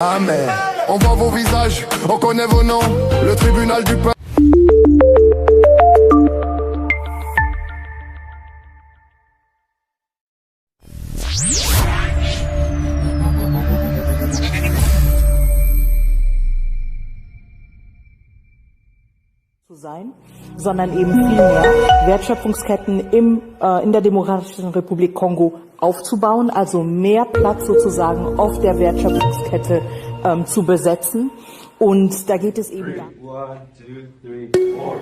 Ah mais on voit vos visages, on connaît vos noms, le tribunal du peuple. Zu sein, sondern eben vielmehr Wertschöpfungsketten in der Demokratischen Republik Kongo aufzubauen, also mehr Platz sozusagen auf der Wertschöpfungskette zu besetzen. Und da geht es eben darum. 1, 2, 3, 4.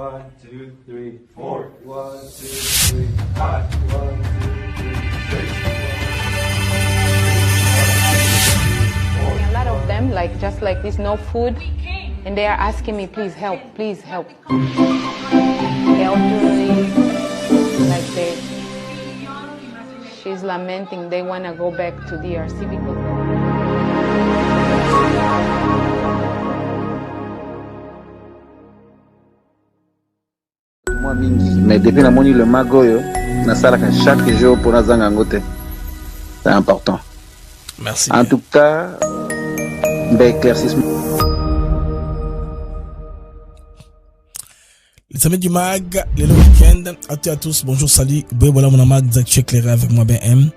1, 2, 3, 4. 1, 2, 3, 5. 1, 2, 3, 6. A lot of them, like just like this, no food, and they are asking me, please help, help me. Like she's lamenting. They want to go back to DRC because. Moi mingi, mais depuis la moni le magoyo, na sala chaque jour pour nazanga ngote. C'est important. Merci. En tout cas, d'éclaircissement. Les amis du mag, les week-end, à tous, bonjour, salut, voilà mon mag, Zach éclairé avec moi, BM,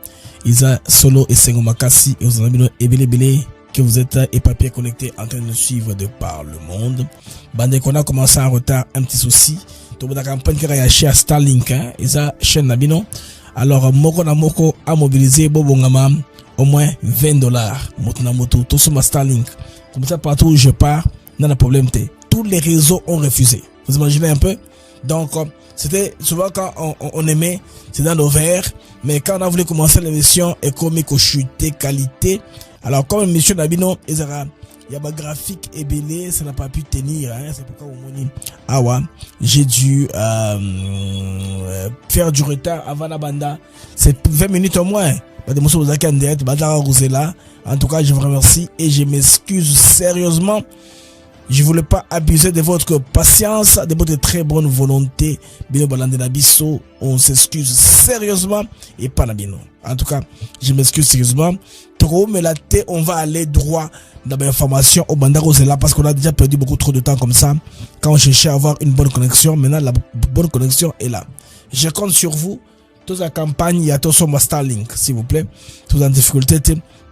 Isa, Solo et Sengo Makassi, et vous en avez et belé, que vous êtes épapiers connectés en train de nous suivre de par le monde. Bandé qu'on a commencé en retard, un petit souci, tout le monde a campagne qui a acheté à Starlink, hein, Isa, chaîne Nabino. Alors, Moko na Moko a mobilisé Bobongama au moins $20. Motuna moto, tout sur ma Starlink. Comme ça, partout où je pars, n'a pas de problème. Tous les réseaux ont refusé. Vous imaginez un peu? Donc, c'était souvent quand on aimait, c'est dans nos verres. Mais quand on a voulu commencer l'émission économique au chuté qualité, alors comme l'émission Nabino, il y a un graphique ébélé, ça n'a pas pu tenir. Hein, c'est pourquoi on dit, ah ouais, j'ai dû faire du retard avant la banda. C'est 20 minutes au moins. En tout cas, je vous remercie et je m'excuse sérieusement. Je voulais pas abuser de votre patience, de votre très bonne volonté. On s'excuse sérieusement et pas nabino. En tout cas, je m'excuse sérieusement. Trop, mais là, on va aller droit dans l'information au Bandaro, c'est là parce qu'on a déjà perdu beaucoup trop de temps comme ça. Quand on cherchait à avoir une bonne connexion, maintenant la bonne connexion est là. Je compte sur vous. Toute la campagne, il y a tout sur ma Starlink, s'il vous plaît. Toute la difficulté,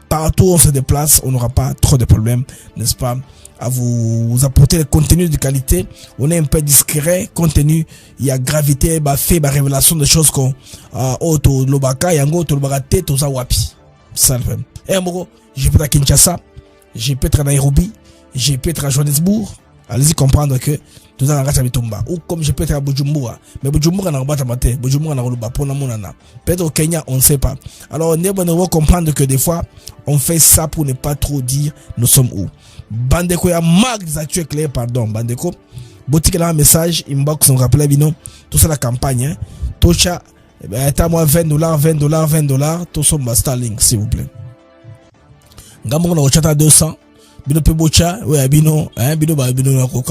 partout où on se déplace, on n'aura pas trop de problèmes, n'est-ce pas? À vous apporter le contenu de qualité. On est un peu discret, contenu, il y a gravité, fait, révélation de choses qu'on, auto, lobaka, yango, tolobakate, tout ça, wapi. Ça le fait. Et moi, je peux être à Kinshasa, je peux être à Nairobi, je peux être à Johannesburg. Allez-y comprendre que tout ça n'a pas ou comme je peux être à Bujumbura, mais Bujumbura n'a pas de Bujumbura n'a pas de peut-être au Kenya, on ne sait pas. Alors, on doit comprendre que des fois, on fait ça pour ne pas trop dire nous sommes où. Bandeko, il y a marque des actuels clairs, pardon, Bandeko. Boutique là un message, inbox, on rappelle bien, tout ça la campagne, hein. Tocha, t'as moi $20, tout ça ma Starlink, s'il vous plaît. Gamon, on a au chat à 200. Bino pebocha, ouais, bino, hein, bino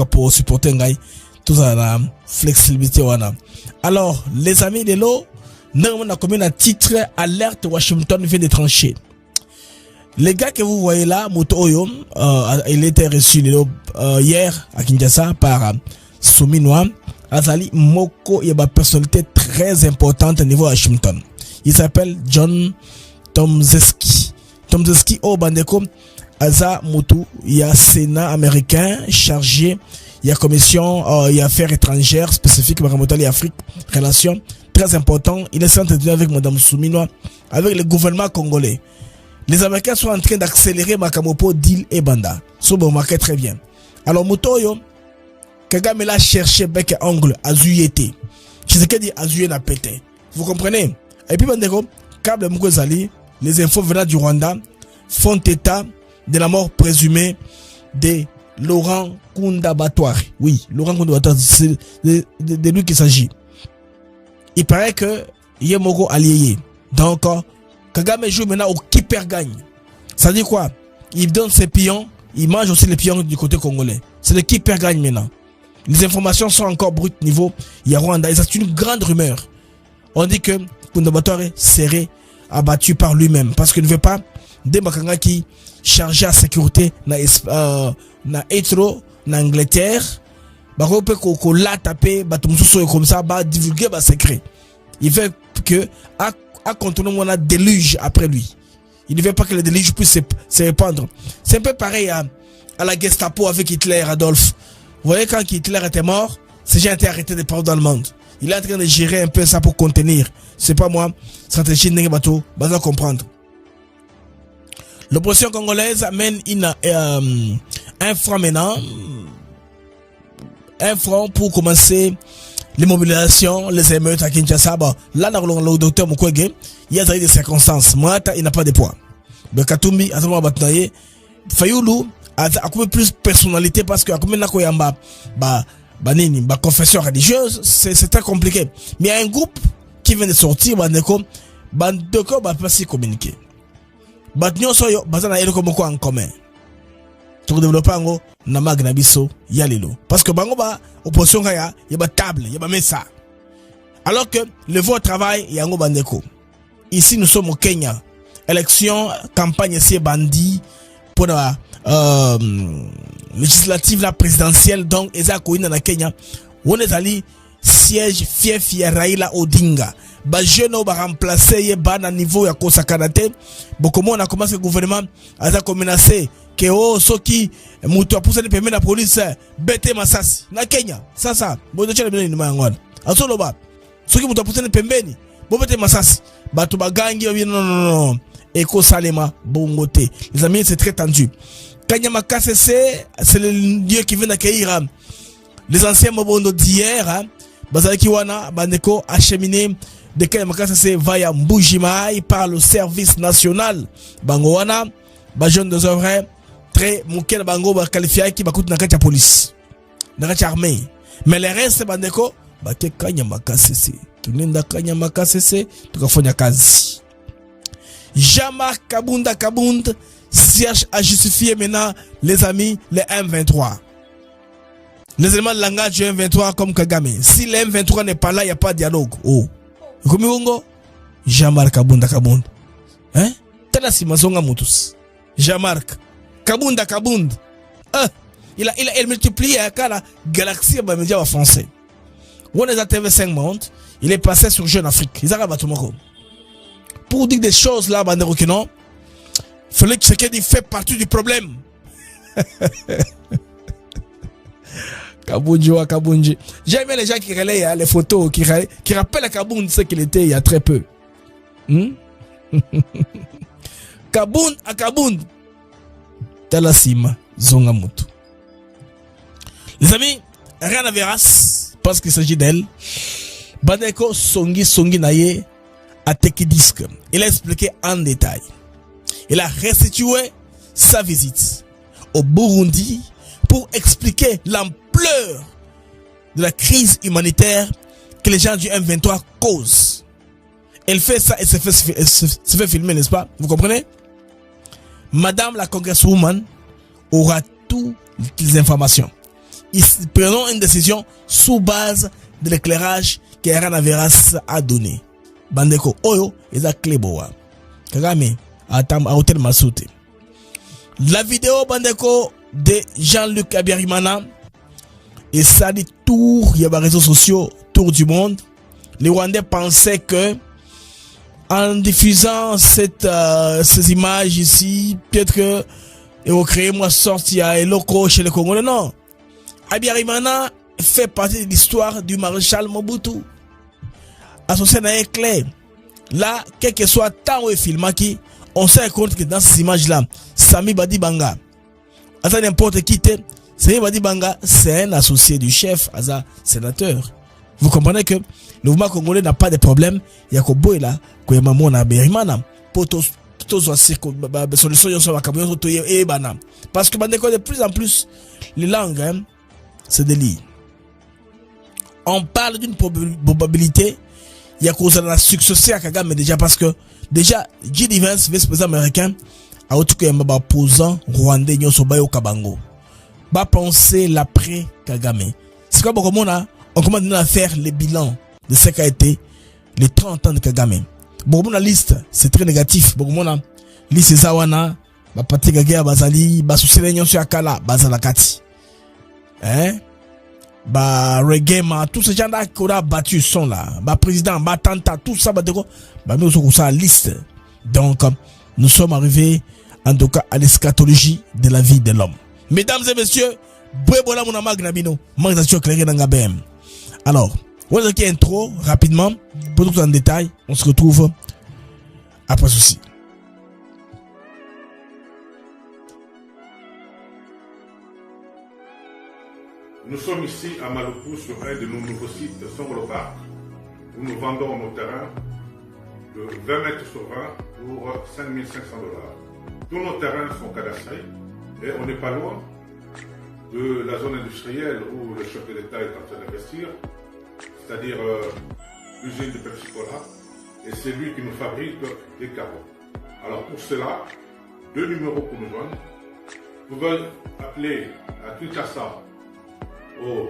pour supporter ngai, tout ça, la flexibilité, wana. Alors, les amis de l'eau, nous, on a commis un titre, alerte, Washington vient de trancher. Les gars que vous voyez là, Motoyo, il était reçu, hier, à Kinshasa, par Souminois, Azali Moko, il y a une personnalité très importante au niveau Washington. Il s'appelle John Tomzeski. Tomzeski, oh, Bandeko, Aza Moutou, il y a Sénat américain chargé, il y a commission, il y a affaires étrangères spécifiques, Maramotali Afrique, relations très important. Il est entretenu avec Madame Souminois, avec le gouvernement congolais. Les Américains sont en train d'accélérer Makamopo, Deal et Banda. Ça vous remarquez très bien. Alors Moutoyo, Kagame l'a cherché bec et ongle, Azuyete. Je sais qu'il dit Azuye n'a pété. Vous comprenez? Et puis Bandeko, câble Moukozali, les infos venant du Rwanda font état de la mort présumée de Laurent Kunda Batouari. Oui, Laurent Kunda Batouari, c'est de lui qu'il s'agit. Il paraît que Yemoko allié. Donc, Kagame joue maintenant au keeper gagne. Ça dit quoi? Il donne ses pions, il mange aussi les pions du côté congolais. C'est le keeper gagne maintenant. Les informations sont encore brutes niveau Rwanda. C'est une grande rumeur. On dit que Kundabatore serait abattu par lui-même parce qu'il ne veut pas des Makanga qui chargé à sécurité na Etro na Angleterre ba ko pe ko la taper ba tout comme ça ba divulguer ba secret. Il veut que à contourner on a déluge après lui. Il ne veut pas que le déluge puisse se répandre. C'est un peu pareil à la Gestapo avec Hitler, Adolphe. Vous voyez, quand Hitler était mort, ces gens étaient arrêtés de partout dans le monde. Il est en train de gérer un peu ça pour contenir. C'est pas moi, stratégie de bateau, va comprendre. L'opposition congolaise amène un front maintenant. Un front pour commencer les mobilisations, les émeutes à Kinshasa. Bon, là, dans le docteur Mukwege, il y a des circonstances. Moi, il n'a pas de poids. Mais Katumbi, à ce moment là, Fayoulou a plus personnalité parce que confession religieuse, c'est très compliqué. Mais il y a un groupe qui vient de sortir, Bandeko va pas s'y communiquer. Batnyo soyo, bazana yelo komoko en commun. Pour développer ngo na magna biso yalelo. Parce que bango ba opposition kaya, yaba table, yaba mesa. Alors que le vote travail yango bandeko. Ici nous sommes au Kenya. Élection, campagne ici bandi pour la législative, la présidentielle, donc eza koina na Kenya. On est allé siège fief ya Raila Odinga. Ba jeune ba remplacer ye ba na niveau ya kosakanate. Bokomo on a commencé le gouvernement aza ko menacer que oh soki mutu apusa ni pembeni na police bete masasi na Kenya. Sasa bodo chele bene ni mangwana. Asolo ba soki mutu apusa ni pembeni bo bete masasi. Ba to bagangi non. Eko Salema Bongote. Les amis, c'est très tendu. Kanyama KCC, c'est le lieu qui vient d'accueillir les anciens Mobondo d'hier. Bazalaki wana bandeko acheminé de Kanyama KCC via Mbujimai par le service national. Bango wana ba jeune de œuvres très moukel bango ba qualifié qui ba kout na kati police. Na kati armée. Mais les restes bandeko ba ke Kanyama KCC. Tunenda Kanyama KCC tukafanya kazi. Jean-Marc Kabunda cherche à justifier maintenant, les amis, les M23. Les éléments de langage du M23 comme Kagame. Si le M23 n'est pas là, il n'y a pas de dialogue. Oh. Jean-Marc Kabunda. Hein? Tela si mazonga mutus. Jean-Marc Kabunda. Il multiplie à la galaxie de médias français. On est à TV5 Monde. Il est passé sur Jeune Afrique. Ils arrivent à tout le monde. Pour dire des choses là, bandero que non, fallait que chacun fait partie du problème. Kabunji. J'aime les gens qui relaient les photos, qui rappellent à Kaboun ce qu'il était il y a très peu. Kaboun. Talasima, Zongamutu. Les amis, rien à Veras, parce qu'il s'agit d'elle. Bandeko Songi Naye. À Tekidisc. Il a expliqué en détail. Il a restitué sa visite au Burundi pour expliquer l'ampleur de la crise humanitaire que les gens du M23 causent. Elle fait ça et se fait filmer, n'est-ce pas? Vous comprenez? Madame la Congresswoman aura toutes les informations. Ils prendront une décision sous base de l'éclairage qu'Erana Veras a donné. Bandeko oyo eza kleboa Kagame atam a hotel Masute. La vidéo bandeko de Jean-Luc Abiyarimana et ça dit tour il y a des réseaux sociaux tour du monde. Les Rwandais pensaient que en diffusant ces images ici peut-être que et au créer moi sorti à Eloko chez les Congolais. Non, Abiyarimana fait partie de l'histoire du maréchal Mobutu. Associé à clair. Là, quel que soit temps où il filme, on se rend compte que dans ces images-là, Sami Badi Banga, à n'importe qui, Sami Badi Banga, c'est un associé du chef, Aza, sénateur. Vous comprenez que le mouvement congolais n'a pas de problème. Il y a Kobo et là, Koyamamo na Berimana, pour tous solutions sur la camion, et Bana. Parce que de plus en plus, les langues, c'est des lits. On parle d'une probabilité. Il y a cause de la succès à Kagame déjà parce que déjà J.D. Vance, vice-président américain, a autre que un opposant rwandais nyoso bayo kabango. Ba penser l'après Kagame. C'est quoi comment on commence à faire les bilans de ce qu'a été les 30 ans de Kagame. Bon, la liste, c'est très négatif. Bon, la liste, c'est Zawana, ba pati Kagea, bazali, ba susele nyonso yakala, bazala kati. Hein? Ba Regema, tous ces gens-là qui ont battu sont là. Ba président, ba tanta, tout ça, ba déco, ba nous sommes sur la liste. Donc, nous sommes arrivés, en tout cas, à l'eschatologie de la vie de l'homme. Mesdames et messieurs, Bwebola mon amagnabino, magazine clairé dans Gabem. Alors, voilà qui est intro, rapidement, pour tout en détail, on se retrouve après ceci. Nous sommes ici à Maluku sur un de nos nouveaux sites Songolo Park, où nous vendons nos terrains de 20 mètres sur 20 pour 5 500 $. Tous nos terrains sont cadastrés et on n'est pas loin de la zone industrielle où le chef de l'État est en train d'investir, c'est-à-dire l'usine de Pepsi-Cola, et c'est lui qui nous fabrique des carreaux. Alors pour cela, 2 numéros pour nous joindre. Vous pouvez appeler à Kinshasa au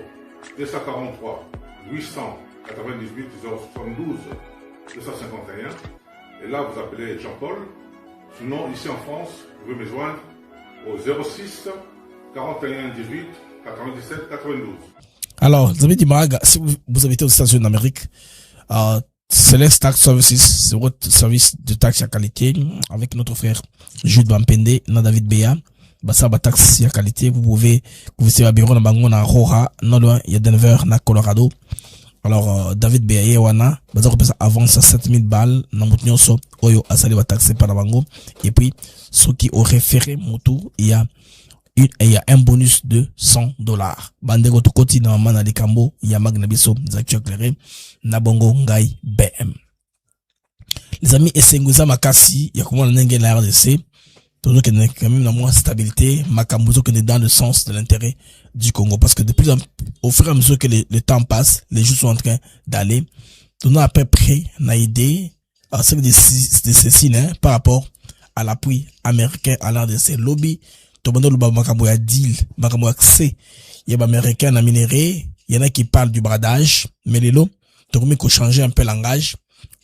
243 898 072 251, et là vous appelez Jean-Paul. Sinon, ici en France, vous pouvez me joindre au 06 41 18 97 92. Alors, vous avez dit, si vous habitez aux États-Unis d'Amérique, Celeste Tax Services, c'est votre service de taxe à qualité, avec notre frère Jude Bampende, David Beya. Bassa ba taxe à qualité, vous pouvez à bureau na bango na Aurora, non loin, il y a Denver, na Colorado. Alors, David Beya wana, baza ko pesa avance à 7000 balles, na mutinyoso, oyo asali ba taxe par bango. Et puis, ceux qui ont référé moto, il y a un bonus de $100. Bandego to koti na mama na likambo, il y a magnabiso, Zakio Claire, na bongo ngai BM. Les amis, Essenguza Makasi, il y a comment la nenge la RDC, toujours qu'il y a quand même la moins stabilité, Makambuzo qui est dans le sens de l'intérêt du Congo. Parce que de plus en plus, au fur et à mesure que le temps passe, les jours sont en train d'aller, nous à peu près une idée, c'est de ceci, par rapport à l'appui américain à l'RDC. Lobby, Tobando le Makambo a deal, Makambo accès, il y a américain à minerai, il y en a qui parlent du bradage, mais les lots, Togumi qu'on change un peu le langage,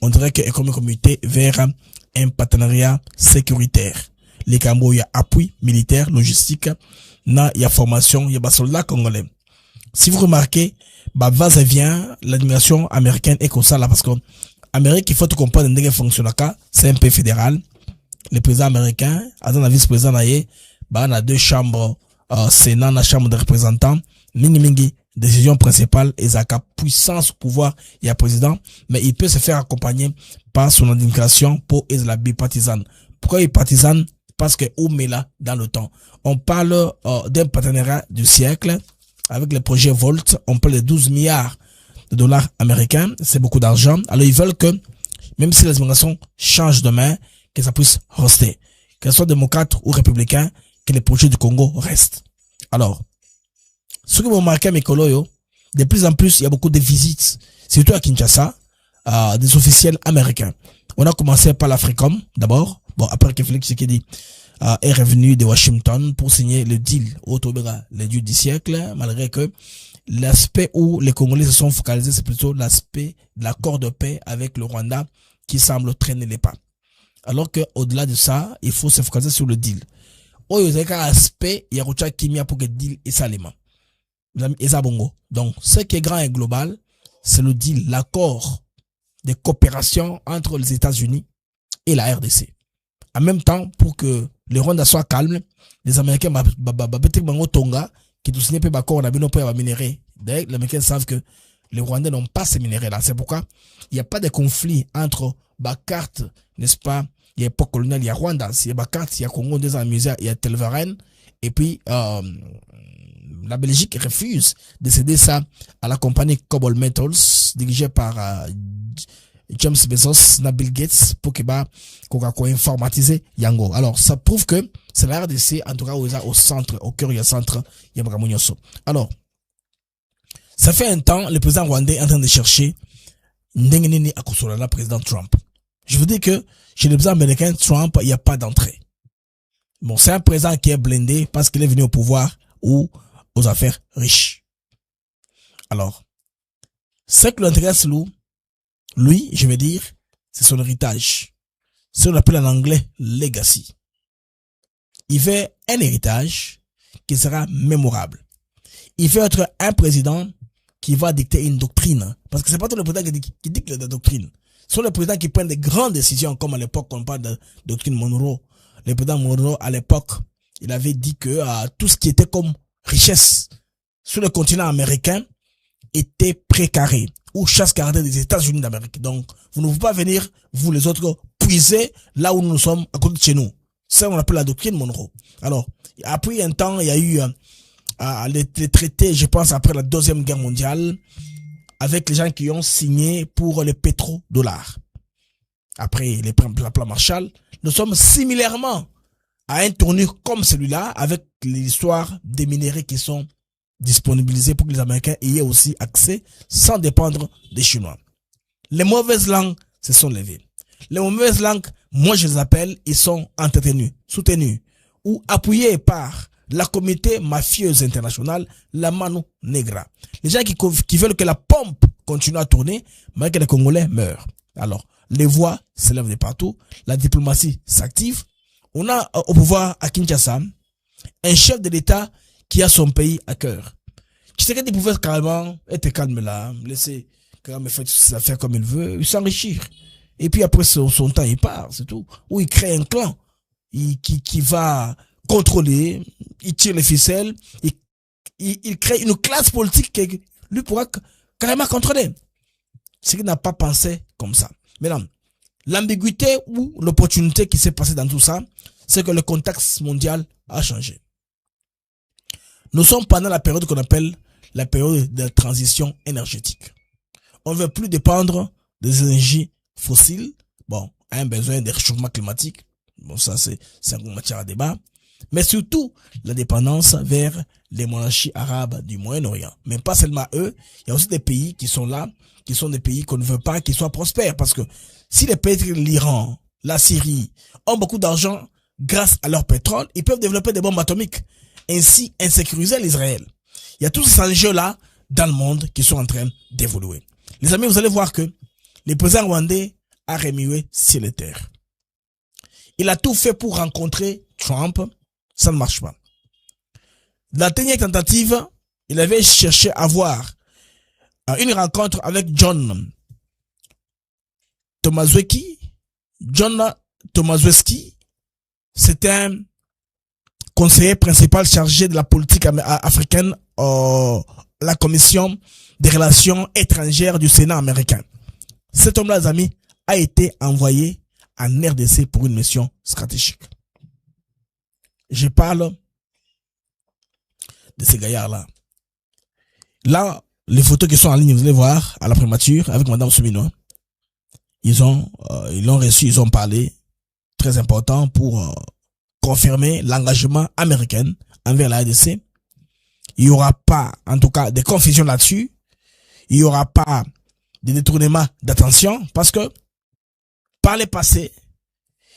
on dirait que comme communauté vers un partenariat sécuritaire. Les Cambo, il y a appui militaire, logistique, il y a formation, il y a soldats congolais. Si vous remarquez, va et vient, l'administration américaine est comme ça là, parce que Amérique, il faut te comprendre, c'est un pays fédéral. Le président américain, dans la vice-président, il a 2 chambres, Sénat, la chambre des représentants, mingi, décision principale, et ça a puissance, pouvoir, il y a président, mais il peut se faire accompagner par son administration pour être la bipartisane. Pourquoi il est partisane? Parce que on met là dans le temps. On parle d'un partenariat du siècle avec le projet Volt. On parle de 12 milliards de dollars américains. C'est beaucoup d'argent. Alors ils veulent que, même si les administrations changent de main, que ça puisse rester. Qu'elles soient démocrates ou républicains, que les projets du Congo restent. Alors, ce que vous remarquez, mes collègues, de plus en plus, il y a beaucoup de visites, surtout à Kinshasa, des officiels américains. On a commencé par l'Africom, d'abord. Bon, après que Félix Tshisekedi est revenu de Washington pour signer le deal au Tobera, le deal du siècle, malgré que l'aspect où les Congolais se sont focalisés, c'est plutôt l'aspect de l'accord de paix avec le Rwanda qui semble traîner les pas. Alors que, au-delà de ça, il faut se focaliser sur le deal. Oh, il y a un aspect, il y a un kimia pour que le deal est salima. Donc, ce qui est grand et global, c'est le deal, l'accord de coopération entre les États-Unis et la RDC. En même temps, pour que le Rwanda soit calme, les Américains Tonga, qui tout signé l'accord, on a bien minérer. D'ailleurs, les Américains savent que les Rwandais n'ont pas ces minéraux là. C'est pourquoi il n'y a pas de conflit entre carte, n'est-ce pas? Il y a époque coloniale, il y a Rwanda. Il y a carte, il y a Congo, il y a Telvaren. Et puis, la Belgique refuse de céder ça à la compagnie Cobalt Metals, dirigée par James Bezos, Bill Gates, pour qu'il informatiser Yango. Alors, ça prouve que c'est la RDC, en tout cas, au centre, au cœur, il y a centre, il y a Magamounyoso. Alors, ça fait un temps, le président rwandais est en train de chercher Ndengenini Akusolala, président Trump. Je vous dis que chez le président américain, Trump, il n'y a pas d'entrée. Bon, c'est un président qui est blindé parce qu'il est venu au pouvoir ou aux affaires riches. Alors, ce qui l'intéresse, lui, Lui, je vais dire, c'est son héritage. Ce qu'on appelle en anglais legacy. Il veut un héritage qui sera mémorable. Il veut être un président qui va dicter une doctrine. Parce que c'est pas tout le président qui dicte la doctrine. Ce sont les présidents qui prennent des grandes décisions, comme à l'époque, on parle de doctrine Monroe. Le président Monroe, à l'époque, il avait dit que tout ce qui était comme richesse sur le continent américain était précaré ou chasse gardée des États-Unis d'Amérique. Donc, vous ne pouvez pas venir, vous les autres, puiser là où nous sommes, à côté de chez nous. Ça, on appelle la doctrine Monroe. Alors, après un temps, il y a eu les traités, je pense, après la Deuxième Guerre mondiale, avec les gens qui ont signé pour les pétrodollars. Après les plans Marshall, nous sommes similairement à un tournure comme celui-là, avec l'histoire des minéraux qui sont disponibilisés pour que les Américains aient aussi accès sans dépendre des Chinois. Les mauvaises langues se sont levées. Les mauvaises langues, moi je les appelle, ils sont entretenus, soutenus ou appuyés par la communauté mafieuse internationale, la Mano Negra. Les gens qui veulent que la pompe continue à tourner, mais que les Congolais meurent. Alors, les voix se lèvent de partout, la diplomatie s'active. On a au pouvoir à Kinshasa un chef de l'État qui a son pays à cœur. Tshisekedi pouvait carrément être calme là, laisser Kagame faire ses affaires comme il veut, s'enrichir. Et puis après son temps, il part, c'est tout. Ou il crée un clan qui va contrôler, il tire les ficelles, il crée une classe politique qui lui pourra carrément contrôler. C'est qu'il n'a pas pensé comme ça. Maintenant, l'ambiguïté ou l'opportunité qui s'est passée dans tout ça, c'est que le contexte mondial a changé. Nous sommes pendant la période qu'on appelle la période de transition énergétique. On ne veut plus dépendre des énergies fossiles. Bon, un besoin de réchauffement climatique. Bon, ça, c'est une matière à débat. Mais surtout, la dépendance vers les monarchies arabes du Moyen-Orient. Mais pas seulement eux. Il y a aussi des pays qui sont là, qui sont des pays qu'on ne veut pas qu'ils soient prospères. Parce que si les pays de l'Iran, la Syrie ont beaucoup d'argent grâce à leur pétrole, ils peuvent développer des bombes atomiques. Ainsi insécuriser l'Israël. Il y a tous ces enjeux-là dans le monde qui sont en train d'évoluer. Les amis, vous allez voir que le président rwandais a remué ciel et terre. Il a tout fait pour rencontrer Trump, ça ne marche pas. La dernière tentative, il avait cherché à avoir une rencontre avec John Tomaszewski. John Tomaszewski, c'était un conseiller principal chargé de la politique africaine la commission des relations étrangères du Sénat américain. Cet homme-là, les amis, a été envoyé en RDC pour une mission stratégique. Je parle de ces gaillards-là. Là, les photos qui sont en ligne, vous allez voir, à la primature, avec Madame Soumino. Ils l'ont reçu, ils ont parlé. Très important pour confirmer l'engagement américain envers la RDC. Il n'y aura pas, en tout cas, de confusion là-dessus. Il n'y aura pas de détournement d'attention parce que, par le passé,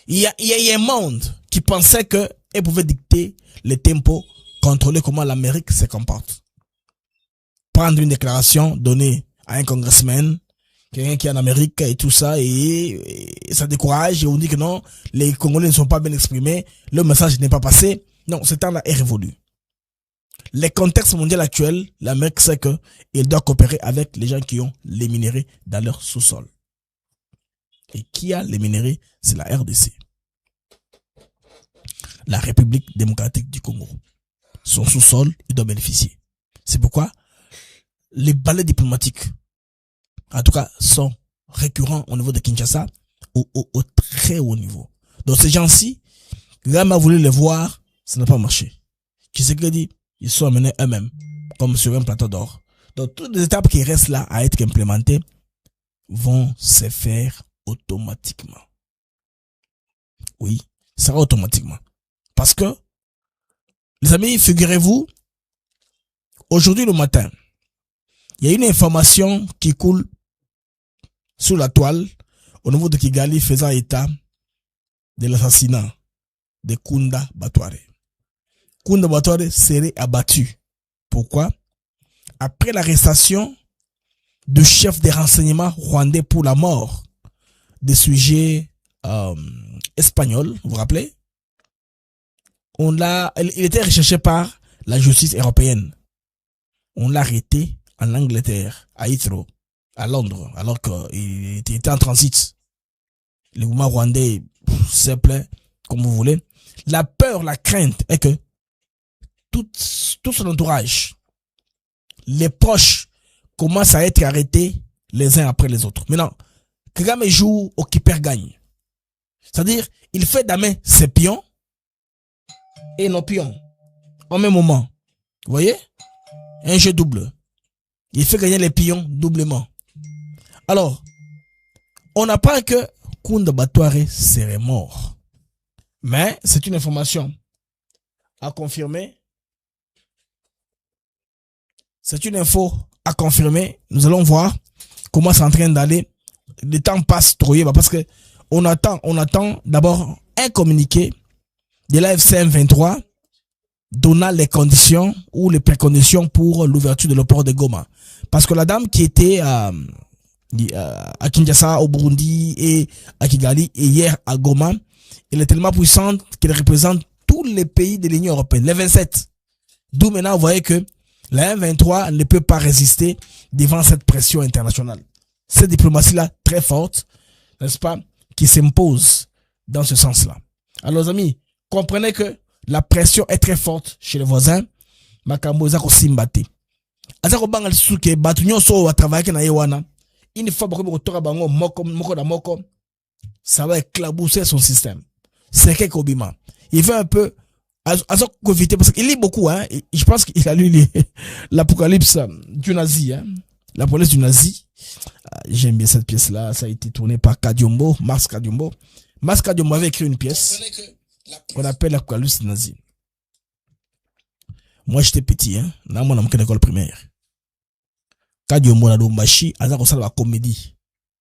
il y a un monde qui pensait qu'elle pouvait dicter les tempos, contrôler comment l'Amérique se comporte. Prendre une déclaration donnée à un congressman, quelqu'un qui est en Amérique et tout ça, et ça décourage, et on dit que non, les Congolais ne sont pas bien exprimés, le message n'est pas passé. Non, ce temps-là est révolu. Le contexte mondial actuel, l'Amérique sait qu'il doit coopérer avec les gens qui ont les minéraux dans leur sous-sol. Et qui a les minéraux? C'est la RDC. La République démocratique du Congo. Son sous-sol, il doit bénéficier. C'est pourquoi les balais diplomatiques, en tout cas, sont récurrents au niveau de Kinshasa, au très haut niveau. Donc ces gens-ci, Kagame a voulu les voir, ça n'a pas marché. Tshisekedi, ils sont amenés eux-mêmes, comme sur un plateau d'or. Donc toutes les étapes qui restent là à être implémentées vont se faire automatiquement. Oui, ça va automatiquement. Parce que, les amis, figurez-vous, aujourd'hui le matin, il y a une information qui coule sur la toile au niveau de Kigali faisant état de l'assassinat de Kunda Batware. Kunda Batware serait abattu. Pourquoi? Après l'arrestation du chef des renseignements rwandais pour la mort des sujets espagnols, vous vous rappelez? Il était recherché par la justice européenne. On l'a arrêté en Angleterre, à Heathrow, à Londres, alors qu'il était en transit. Le gouvernement rwandais s'appelait, comme vous voulez. La peur, la crainte est que tout son entourage, les proches, commencent à être arrêtés les uns après les autres. Maintenant, Kagame joue au qui perd gagne. C'est-à-dire, il fait damer ses pions et nos pions au même moment. Vous voyez? Un jeu double. Il fait gagner les pions doublement. Alors, on apprend que Kunda Batouare serait mort. Mais c'est une information à confirmer. C'est une info à confirmer. Nous allons voir comment c'est en train d'aller. Le temps passe trop parce que on attend d'abord un communiqué de la FCM 23 donnant les conditions ou les préconditions pour l'ouverture de l'aéroport de Goma. Parce que la dame qui était à Kinshasa, au Burundi et à Kigali et hier à Goma, elle est tellement puissante qu'elle représente tous les pays de l'Union européenne, les 27. D'où maintenant vous voyez que la M23 ne peut pas résister devant cette pression internationale. Cette diplomatie-là très forte, n'est-ce pas, qui s'impose dans ce sens-là. Alors les amis, comprenez que la pression est très forte chez les voisins. Makambo ezako simbate. Azako bangal suke batunyo so wa travailler na yewana. Une fois bako tora bango moko, ça va éclabousser son système. C'est quelque obima. Il veut un peu azako éviter parce qu'il lit beaucoup hein. Je pense qu'il a lu l'Apocalypse du nazi hein. La police du nazi. J'aime bien cette pièce-là. Ça a été tourné par Kadiombo, Mars Kadiombo. Mars Kadiombo avait écrit une pièce qu'on appelle l'Apocalypse du nazi. Moi, j'étais petit, hein. Là, moi, dans l'école primaire. Kadiombo na Lumbashi, aza ko sala la comédie.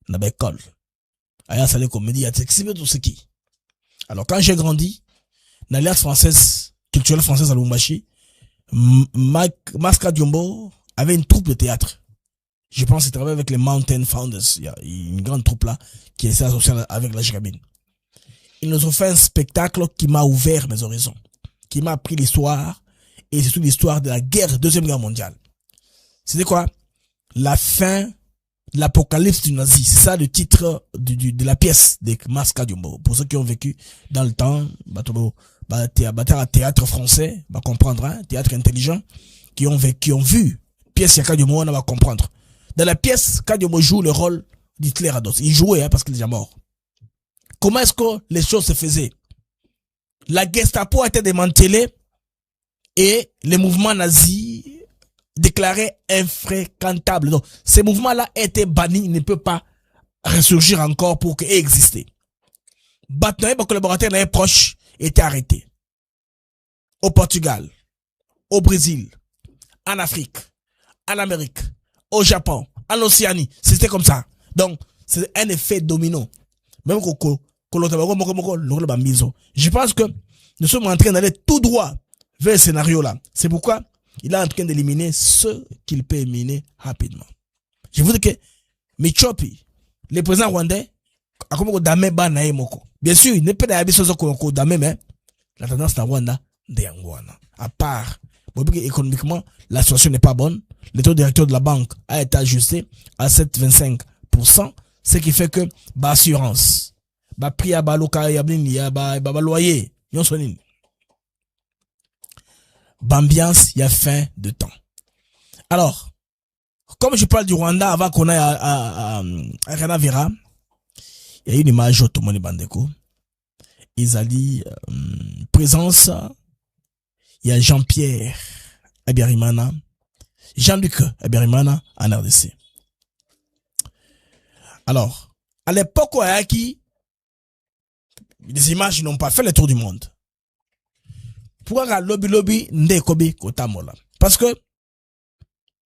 Na ba école. Aya sala comédie, ati tout ce qui. Alors, quand j'ai grandi, dans l'alliance française, culturelle française à Lumbashi, Mars Kadiombo avait une troupe de théâtre. Je pense qu'il travaille avec les Mountain Founders. Il y a une grande troupe là qui est associée avec la Jacobine. Ils nous ont fait un spectacle qui m'a ouvert mes horizons, qui m'a appris l'histoire et surtout l'histoire de la guerre, Deuxième Guerre mondiale. C'était quoi? La fin, l'apocalypse du nazi. C'est ça le titre de la pièce de Mars Kadiombo. Pour ceux qui ont vécu dans le temps, théâtre français, va comprendre, hein, théâtre intelligent, qui ont vu pièce Kadiombo, on va comprendre. Dans la pièce, Kadiombo joue le rôle d'Hitler à d'autres. Il jouait hein, parce qu'il est déjà mort. Comment est-ce que les choses se faisaient? La Gestapo a été démantelée et les mouvements nazis déclarés infréquentables. Donc, ces mouvements-là étaient bannis, ils ne peuvent pas ressurgir encore pour exister. Batnoé, mon collaborateur proche, était arrêté. Au Portugal, au Brésil, en Afrique, en Amérique, au Japon, en Océanie, c'était comme ça. Donc, c'est un effet domino. Même je pense que nous sommes en train d'aller tout droit vers ce scénario-là. C'est pourquoi il est en train d'éliminer ceux qu'il peut éliminer rapidement. Je vous dis que Michopi, le président rwandais, a comme dame ba na moko. Bien sûr, il ne peut pas y dame, mais la tendance na Rwanda de Yangwana. À part, économiquement, la situation n'est pas bonne. Le taux directeur de la banque a été ajusté à 7,25%, ce qui fait que, assurance, prix à loyer, ambiance, il y a fin de temps. Alors, comme je parle du Rwanda avant qu'on aille à Ranavira, il y a une image au Tomoni Bandeko. Ils allaient présence, il y a Jean-Pierre Abiyarimana, Jean-Luc Abiyarimana en RDC. Alors, à l'époque où Ayaki, les images n'ont pas fait le tour du monde. Pourquoi lobby ndekobi kotamola? Parce que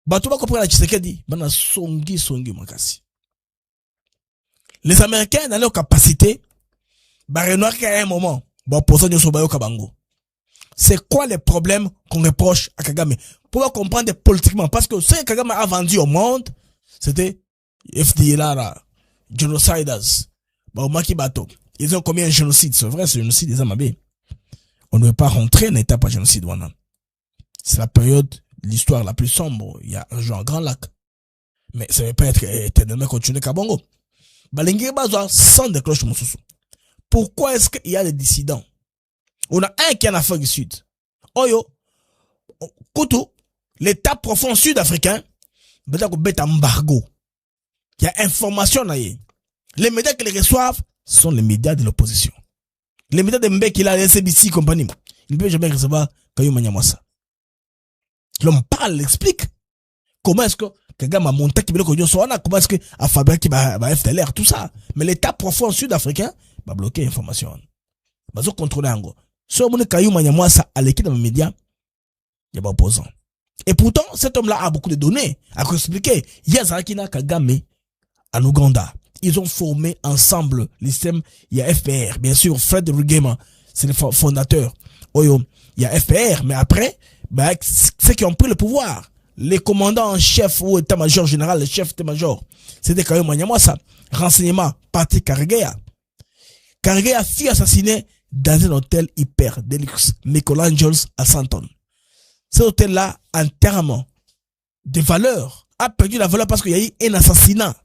Batouba comprend la Tshisekedi, bana songi makasi. Les Américains dans leur capacité, Renoir qu'à un moment, c'est quoi les problèmes qu'on reproche à Kagame? Pour comprendre politiquement, parce que ce que Kagame a vendu au monde, C'était FDLR, Genociders, Makibato. Ils ont commis un génocide. C'est vrai, c'est un génocide des Amabé. On ne veut pas rentrer dans l'étape à génocide. C'est la période, l'histoire la plus sombre. Il y a un jeu en Grand Lac. Mais ça ne veut pas être éternellement continué qu'à Bongo. Balingue Bazoa sans des cloches Moussoussou. Pourquoi est-ce qu'il y a des dissidents? On a un qui est en Afrique du Sud. Oyo, Koutou, l'État profond sud-africain, il y a un embargo. Il y a information là. Les médias qui les reçoivent sont les médias de l'opposition. Les médias de Mbeki, là, les SBC compagnie, ils ne peuvent jamais recevoir Kayuma Nyamwasa. L'homme parle, explique. Comment est-ce que Kagame a monté comment est-ce que a fabriqué FDLR, tout ça. Mais l'État profond sud-africain va bloquer l'information. Va contrôler en gros. Si on a Kayuma Nyamwasa à l'équipe dans les médias, il y a pas opposant. Et pourtant, cet homme-là a beaucoup de données à expliquer. Il y a Zarakina Kagame en Ouganda. Ils ont formé ensemble le système. Il y a FPR, bien sûr, Fred Rugema, c'est le fondateur. Oyo, il y a FPR, mais après, ceux qui ont pris le pouvoir, les commandants en chef ou état-major général, le chef d'état-major, c'était Kayuma Nyamwasa. Renseignement, Patrick Karegeya. Karegeya fut assassiné dans un hôtel hyper de luxe, Michelangelo's à Santon. Cet hôtel-là, en termes de valeur, a perdu la valeur parce qu'il y a eu un assassinat.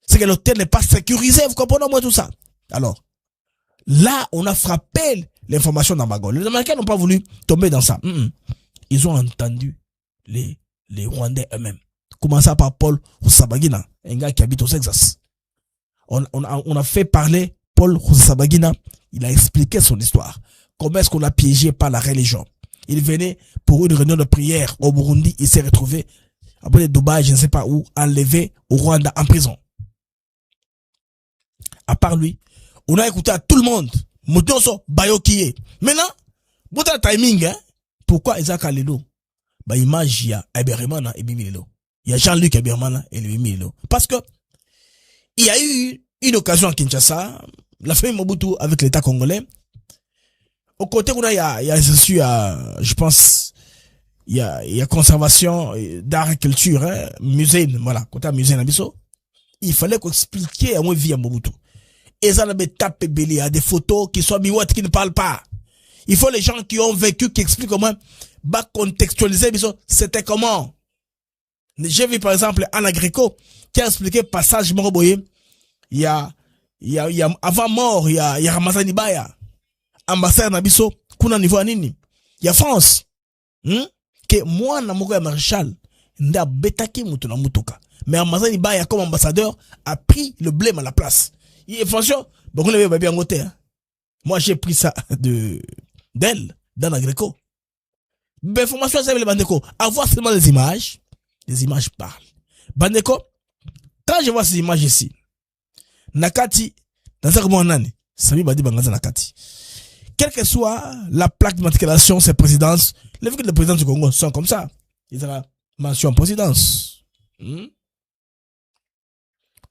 C'est que l'hôtel n'est pas sécurisé, vous comprenez moi tout ça. Alors, là, on a frappé l'information dans Bagol. Les Américains n'ont pas voulu tomber dans ça. Ils ont entendu les Rwandais eux-mêmes. Commençant par Paul Rusesabagina, un gars qui habite au Texas. On a fait parler Paul Rusesabagina. Il a expliqué son histoire. Comment est-ce qu'on l'a piégé par la religion. Il venait pour une réunion de prière au Burundi. Il s'est retrouvé, après Dubaï, je ne sais pas où, enlevé au Rwanda en prison. À part lui, on a écouté à tout le monde. Moutonso, Bayokiye. Maintenant, bon timing, hein. Pourquoi Isaac Alelo? Image, il y a Ebermana et Bimilo. Il y a Jean-Luc Ebermana et Bimilo. Parce que, il y a eu une occasion à Kinshasa, la famille Mobutu avec l'État congolais. Au côté où il y a je pense, il y a conservation d'art et culture, hein, musée, voilà, côté musée Nabiso. Il fallait qu'on explique à moi vie à Mobutu. Et ça n'a tapé belé à des photos qui sont miwat qui ne parlent pas. Il faut les gens qui ont vécu qui expliquent comment, contextualiser, c'était comment. J'ai vu par exemple Anna Greco qui a expliqué passage Moroboye. Il y a avant mort, il y a Ramazani Baya. Ambassadeur Nabiso, kuna niveau nini? Il y a France. Que moi, Namoko ya Maréchal, nda betaki mutu na mutuka. Mais Ramazani Baya, comme ambassadeur, a pris le blême à la place. Et franchement, bon, on avait bien noté, hein. Moi, j'ai pris ça d'elle, d'Anna Greco. Mais information, c'est le Bandeko. Avoir seulement les images parlent. Bandeko, quand je vois ces images ici, Nakati, dans un moment nani, Sami Badi Bangaza Nakati. Quelle que soit la plaque d'immatriculation, ces présidences, les présidents du Congo sont comme ça. Ils ont la mention présidence.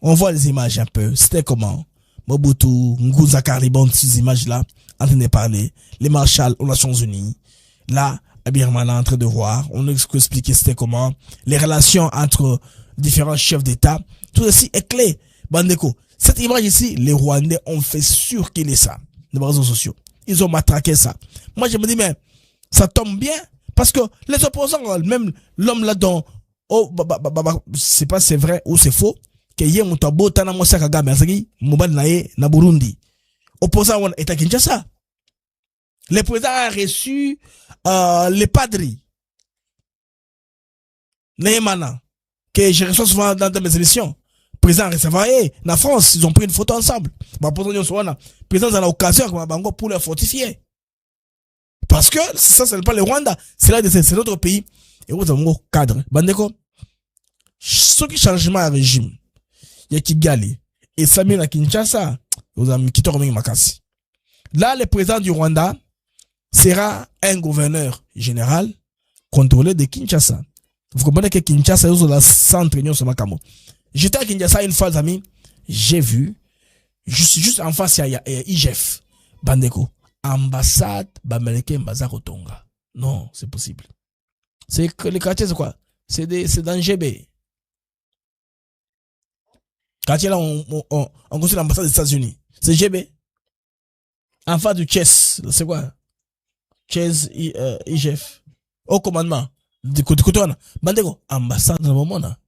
On voit les images un peu. C'était comment? Mobutu, Nguza Karibon, ces images-là, en train de parler. Les marshals aux Nations Unies. Là, Abirman en train de voir. On a expliqué c'était comment. Les relations entre différents chefs d'État. Tout ceci est clé. Bandeko. Cette image ici, les Rwandais ont fait sûr qu'il est ça. Dans les réseaux sociaux. Ils ont matraqué ça. Moi, je me dis, mais, ça tombe bien. Parce que les opposants, même l'homme là dont, c'est pas c'est vrai ou c'est faux, que yé mutabo tana mosa Kagame asagi mobile nae na Burundi. Opposant on est à Kinshasa. Le président a reçu les padris. Nehemana que je reçois souvent dans mes émissions. Président recevoir na France, ils ont pris une photo ensemble. Bah président à l'occasion comme bango pour le fortifier. Parce que ça c'est pas le Rwanda, c'est là c'est notre pays et vous avez un cadre. Bandeko. Ce qui changement à régime il y a Kigali et Samir à Kinshasa, vous avez quitté Romain Makassi. Là, le président du Rwanda sera un gouverneur général contrôlé de Kinshasa. Vous comprenez que Kinshasa est la centre réunion sur Makamo. J'étais à Kinshasa une fois, amis, j'ai vu, juste en face, il y a IGF, Bandeko, ambassade, Baméricain, Bazar Otonga. Non, c'est possible. C'est que les quartiers, c'est quoi? C'est dans GB. Quand il est là, on construit l'ambassade des États-Unis. C'est GB. En face du Chess. C'est quoi? Chess IGF. Au commandement. Du côté, Bandego. Ambassade dans le moment, là.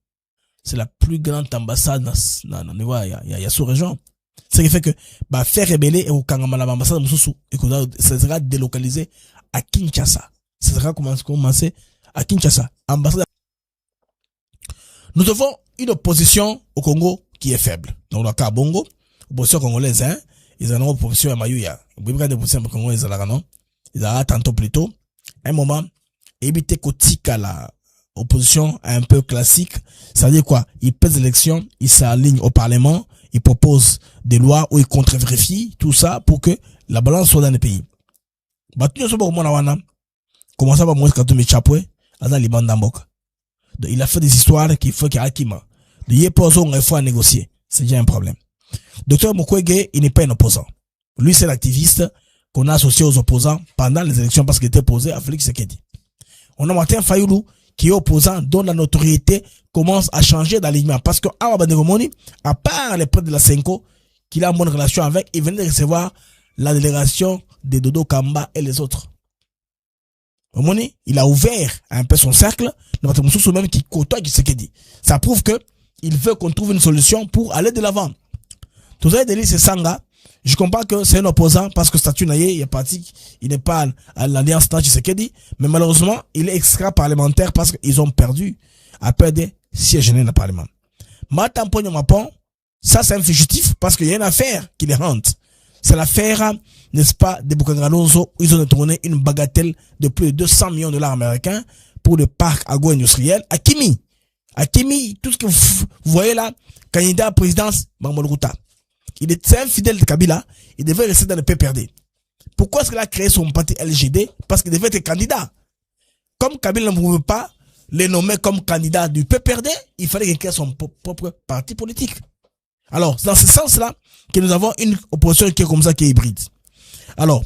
C'est la plus grande ambassade dans il y a sous-région. Ce qui fait que, bah, faire rebeller et au Kangama l'ambassade de Moussou, et ça sera délocalisé à Kinshasa. Ça sera commencé à Kinshasa. Ambassade. Nous avons une opposition au Congo qui est faible. Donc, dans le cas Bongo, opposition congolaise, hein, ils ont une opposition à Mayuya. Vous pouvez opposition au Congo, ils ont tantôt plus tôt. Un moment, éviter qu'Otika, la opposition un peu classique, c'est-à-dire quoi? Ils pèsent l'élection, ils s'alignent au Parlement, ils proposent des lois où ils contre-vérifient tout ça pour que la balance soit dans le pays. Comment ça va moi quand tu me chapoué, il a fait des histoires qu'il faut qu'il y ait Akima. Il faut à négocier. C'est déjà un problème. Docteur Mukwege, il n'est pas un opposant. Lui, c'est l'activiste qu'on a associé aux opposants pendant les élections parce qu'il était opposé à Félix Tshisekedi. On a Martin Fayoulou qui est opposant, dont la notoriété commence à changer d'alignement. Parce que Awa Bandegomoni, à part les prêtres de la Senko, qu'il a en bonne relation avec, il venait de recevoir la délégation de Dodo Kamba et les autres. Omoni, il a ouvert un peu son cercle, même qui côtoie Tshisekedi. Ça prouve que il veut qu'on trouve une solution pour aller de l'avant. Tout ça, Delis et Sanga, je comprends que c'est un opposant parce que statut naïe, il est parti, il n'est pas à l'alliance Tshisekedi, mais malheureusement, il est extra-parlementaire parce qu'ils ont perdu à perdre sièges dans le Parlement. Matamponyo Mapon, ça c'est un fugitif parce qu'il y a une affaire qui les hante. C'est l'affaire, n'est-ce pas, des Bukangalonzo, où ils ont détourné une bagatelle de plus de 200 millions de dollars américains pour le parc agro-industriel à Kimi. À Kimi, tout ce que vous voyez là, candidat à présidence, Mamolruta. Il est un fidèle de Kabila, il devait rester dans le PPRD. Pourquoi est-ce qu'il a créé son parti LGD? Parce qu'il devait être candidat. Comme Kabila ne pouvait pas les nommer comme candidat du PPRD, il fallait qu'il crée son propre parti politique. Alors, c'est dans ce sens-là que nous avons une opposition qui est comme ça, qui est hybride. Alors,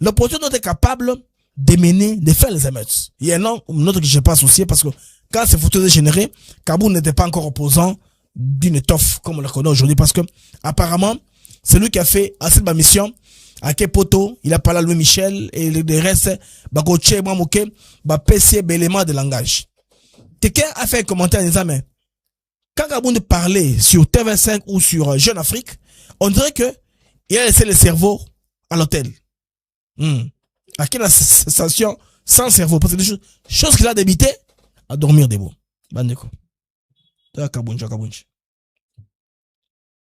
l'opposition doit être capable de mener, de faire les émeutes. Il y a un autre que je n'ai pas associé parce que quand c'est foutu dégénéré, Kaboul n'était pas encore opposant d'une étoffe comme on le connaît aujourd'hui parce que, apparemment, c'est lui qui a fait assez de ma mission à Kepoto, il a parlé à Louis Michel et le reste, Bagoche, Mamouke, PC, éléments de langage. Quelqu'un a fait un commentaire en disant, mais, quand Kaboul parlait sur TV5 ou sur Jeune Afrique, on dirait que il a laissé le cerveau à l'hôtel. À quelle sensation sans cerveau? Parce que des choses qu'il a débité à dormir debout. Bandeko.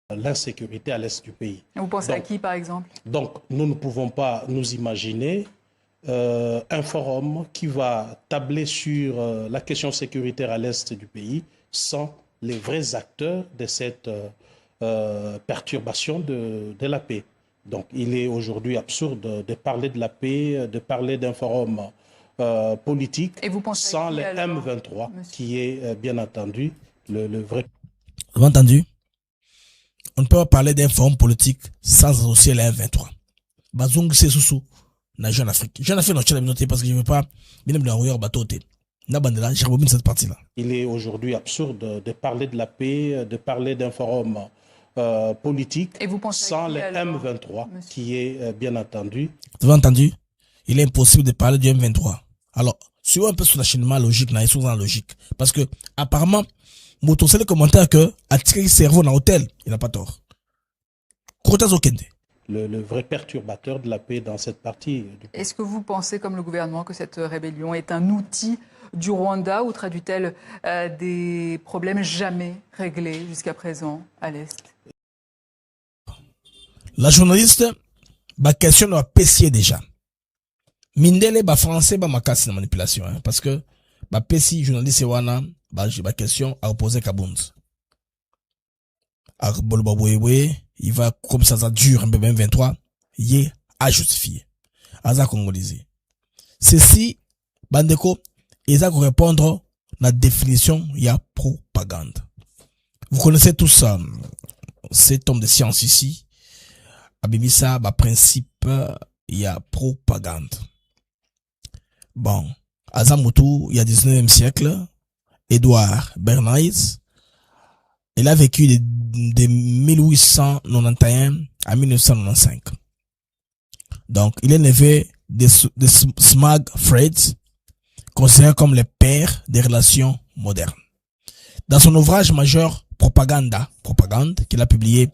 L'insécurité à l'est du pays. Et vous pensez à qui, par exemple? Donc, nous ne pouvons pas nous imaginer un forum qui va tabler sur la question sécuritaire à l'est du pays sans les vrais acteurs de cette perturbation de la paix. Donc, il est aujourd'hui absurde de parler de la paix, de parler d'un forum politique sans les M23, qui est bien entendu le vrai. Vous avez entendu? On ne peut pas parler d'un forum politique sans associer les M23. Bazong c'est sous na Jeune Afrique. Jeune Afrique non noté parce que je ne veux pas bien me l'envoyer au bateau. Cette partie-là. Il est aujourd'hui absurde de parler de la paix, de parler d'un forum politique sans les M23, qui est bien entendu. Vous avez entendu? Il est impossible de parler du M23. Alors, suivons un peu sur l'acheminement logique, là, ils sont dans la logique. Parce que, apparemment, Moto, c'est le commentaire que, à tirer cerveau dans l'hôtel, il n'a pas tort. Le vrai perturbateur de la paix dans cette partie. Est-ce que vous pensez, comme le gouvernement, que cette rébellion est un outil du Rwanda ou traduit-elle des problèmes jamais réglés jusqu'à présent à l'Est? La journaliste, question de la PC déjà. Mindele, français, makasi na manipulation, hein, parce que, PC, journaliste, wana, question à opposer Kabounz. Il va, comme ça dure un peu, même 23, il est à justifier. Aza congolais. Ceci, Bandeko, ils vont répondre à la définition, il y a propagande. Vous connaissez tous cet homme de science ici. Abibisa, principe, il y a propagande. Bon, Azamutu, il y a 19e siècle, Edouard Bernays, Il a vécu de 1891 à 1995. Donc, il est neveu de Smag Fred, considéré comme le père des relations modernes. Dans son ouvrage majeur Propagande, qu'il a publié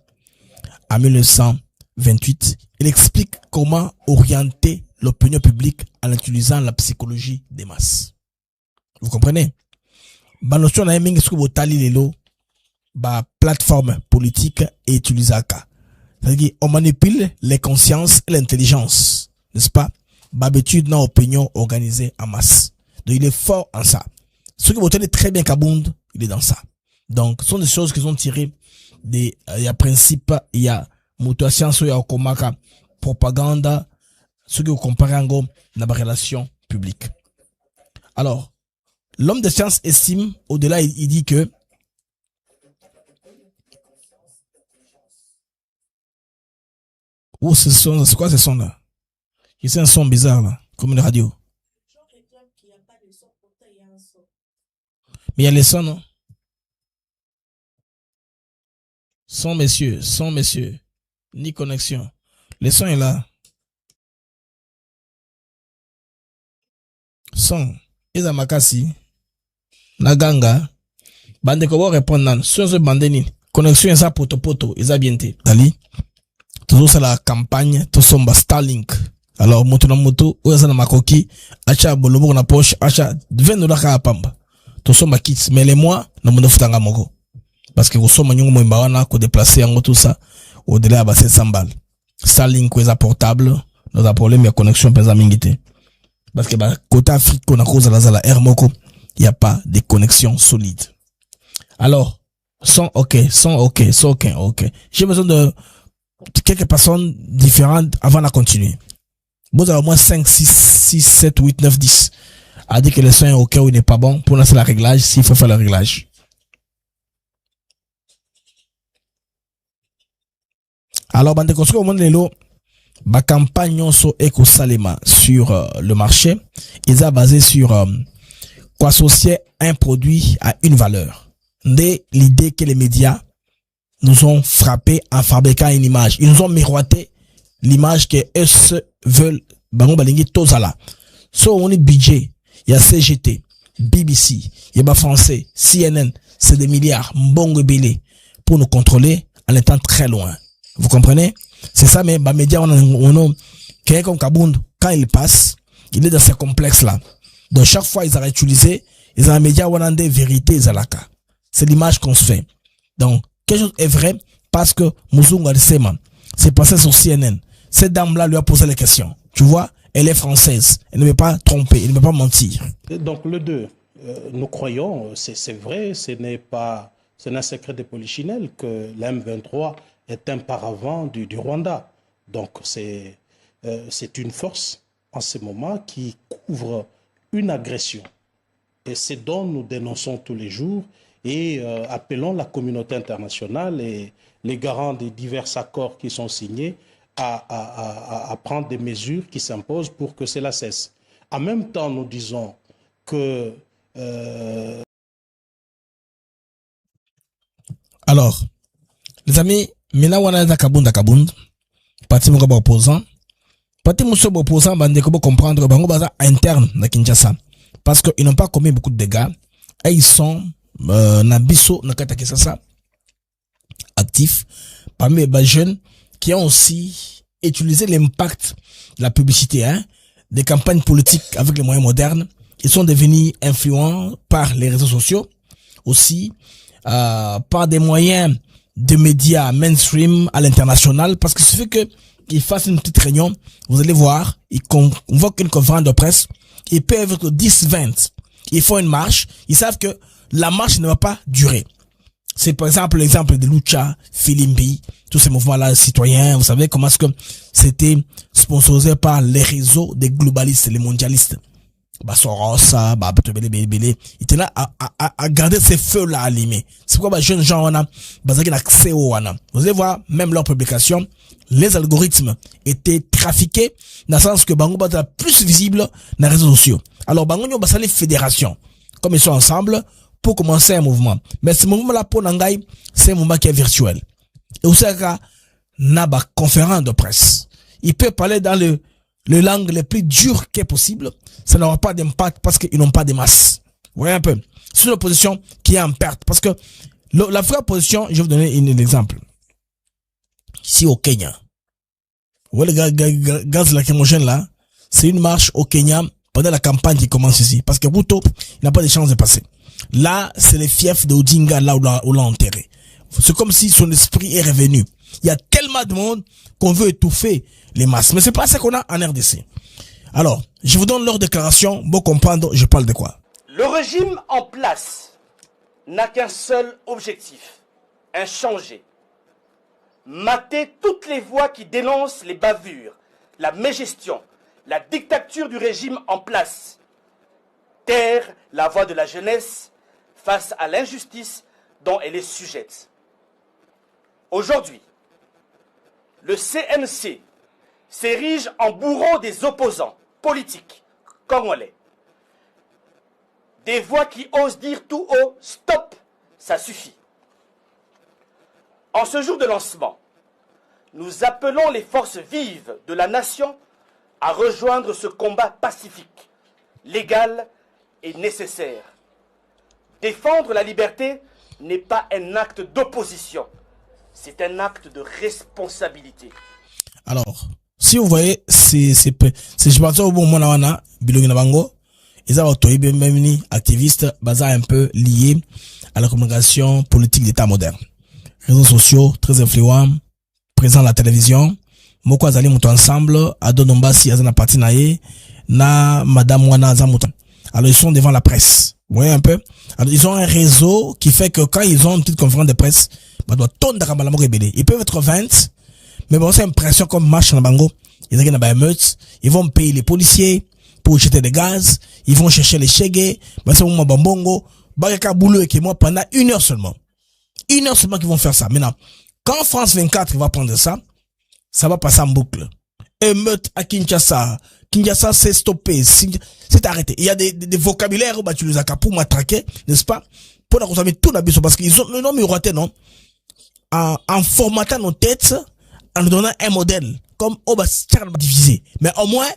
en 1928, il explique comment orienter l'opinion publique en utilisant la psychologie des masses. Vous comprenez? Notion na mingi sku botali lelo ba plateforme politique et utilisaka. C'est-à-dire on manipule les consciences et l'intelligence, n'est-ce pas? Babétude na opinion organisée en masse. Donc il est fort en ça. Ce qui botali très bien Kabound, il est dans ça. Donc ce sont des choses qui sont tirées des il y a principe, il y a moto science, il y a komaka propagande, ce que vous comparez en gros dans la relation publique. Alors l'homme de science estime, au-delà, il dit que oh, c'est quoi ce son là? C'est un son bizarre là, comme une radio. Mais il y a les sons, non? Son messieurs, ni connexion. Le son est là. Son, Isa Makasi. Naganga, bande ko bo répondre nan, sur bande ni, connexion ça poto, ils a bien été. Dali, toujours c'est la campagne, tout somba Starlink. Alors, moto na moto, ou na makoki, acha bolobo na poche, acha $20 ka pamba. Tout somba kits, mais les mois, na mono futanga moko. Parce que vous sommes nyongo mo mbawana ko déplacer en tout ça, au-delà ba 700 balles. Starlink ou portable, nous a problème de connexion penza mingité. Parce que bah, côté Afrique, on a cause à la air moko. Il n'y a pas de connexion solide. Alors, son ok. J'ai besoin de quelques personnes différentes avant de continuer. Vous avez au moins 5, 6, 7, 8, 9, 10. A dit que le son est ok ou il n'est pas bon pour lancer le réglage, s'il faut faire le réglage. Alors, bande de construire au monde de l'eau, ma campagne sur Eco-Salema sur le marché, ils ont basé sur associer un produit à une valeur. Dès l'idée que les médias nous ont frappé en fabriquant une image. Ils nous ont miroité l'image que eux veulent. Bango balingi tozala. So on est budget. Il y a CGT, BBC, il y a français, CNN, c'est des milliards, mbongo belé, pour nous contrôler en étant très loin. Vous comprenez? C'est ça, mais les médias, on a quelqu'un comme Kabound, quand il passe, il est dans ces complexes-là. Donc, chaque fois, ils ont utilisé, ils ont un média, on a des vérités, c'est l'image qu'on se fait. Donc, quelque chose est vrai parce que Mouzunga Sema, c'est passé sur CNN. Cette dame-là lui a posé les questions. Tu vois, elle est française. Elle ne veut pas tromper, elle ne veut pas mentir. Donc, le 2, nous croyons, c'est vrai, ce n'est un secret de polichinelle que la M23 est un paravent du Rwanda. Donc, c'est une force en ce moment qui couvre une agression. Et c'est dont nous dénonçons tous les jours et appelons la communauté internationale et les garants des divers accords qui sont signés à prendre des mesures qui s'imposent pour que cela cesse. En même temps, nous disons que... Alors, les amis, maintenant on a Kabound, parti mon opposant, parti mon opposant, bande ko comprendre bango baza interne na Kinshasa, parce qu'ils n'ont pas commis beaucoup de dégâts et ils sont na biso na kata Kinshasa actifs parmi les jeunes qui ont aussi utilisé l'impact de la publicité, des campagnes politiques avec les moyens modernes. Ils sont devenus influents par les réseaux sociaux, aussi par des moyens de médias mainstream à l'international, parce que ce fait que ils fassent une petite réunion, vous allez voir, ils convoquent une conférence de presse, ils peuvent être 10-20, ils font une marche, ils savent que la marche ne va pas durer. C'est par exemple l'exemple de Lucha, Filimbi, tous ces mouvements-là citoyens, vous savez comment est-ce que c'était sponsorisé par les réseaux des globalistes, les mondialistes. Soros, il était là à garder ces feux-là allumés. C'est pourquoi les jeunes gens ont accès au wana. Vous allez voir, même leur publication, les algorithmes étaient trafiqués dans le sens que Bango est plus visible dans les réseaux sociaux. Alors Bango a les fédérations, comme ils sont ensemble, pour commencer un mouvement. Mais ce mouvement-là, pour Nangaï, c'est un mouvement qui est virtuel. Et aussi, n'a pas conférence de presse. Il peut parler dans les langues les plus dures qu'est possible. Ça n'aura pas d'impact parce qu'ils n'ont pas de masse. Vous voyez un peu? C'est une opposition qui est en perte. Parce que la vraie opposition, je vais vous donner un exemple. Ici au Kenya. Vous voyez le gaz lacrymogène là? C'est une marche au Kenya pendant la campagne qui commence ici. Parce que Ruto, il n'a pas de chance de passer. Là, c'est les fiefs de Odinga là où l'a enterré. C'est comme si son esprit est revenu. Il y a tellement de monde qu'on veut étouffer les masses. Mais c'est pas ça qu'on a en RDC. Alors, je vous donne leur déclaration. Bon comprendre, je parle de quoi? Le régime en place n'a qu'un seul objectif. Changer. Mater toutes les voix qui dénoncent les bavures, la mégestion, la dictature du régime en place. Taire la voix de la jeunesse face à l'injustice dont elle est sujette. Aujourd'hui, le CNC s'érige en bourreau des opposants politiques congolais. Des voix qui osent dire tout haut « Stop, ça suffit ». En ce jour de lancement, nous appelons les forces vives de la nation à rejoindre ce combat pacifique, légal et nécessaire. Défendre la liberté n'est pas un acte d'opposition, c'est un acte de responsabilité. Alors, si vous voyez, je pense au bon moment Bilogina Bango, ils ont même activistes basés un peu liés à la communication politique d'État moderne. Réseaux sociaux très influents, présents à la télévision. Moko azali mutu ensemble, Ado Nombasi azana parti nae, na Madame Wana azamuta. Alors ils sont devant la presse. Vous voyez un peu? Alors ils ont un réseau qui fait que quand ils ont une petite conférence de presse, bah doit tonner la mort rebelle. Ils peuvent être 20, mais bon, c'est impression comme marche en bango. Ils vont payer les policiers pour jeter des gaz, ils vont chercher les chégués, bah c'est un bambongo, baraka boulot et moi pendant 1 heure seulement. 1 heure seulement qu'ils vont faire ça. Maintenant, quand France 24 va prendre ça, ça va passer en boucle. Émeute à Kinshasa. Kinshasa s'est stoppé, c'est arrêté. Il y a des vocabulaires bah tu les as pour m'attraquer, n'est-ce pas? Pour la consommer tout l'habitude parce qu'ils ont le nom miroité, non? En formatant nos têtes, en nous donnant un modèle, comme divisé. Mais au moins,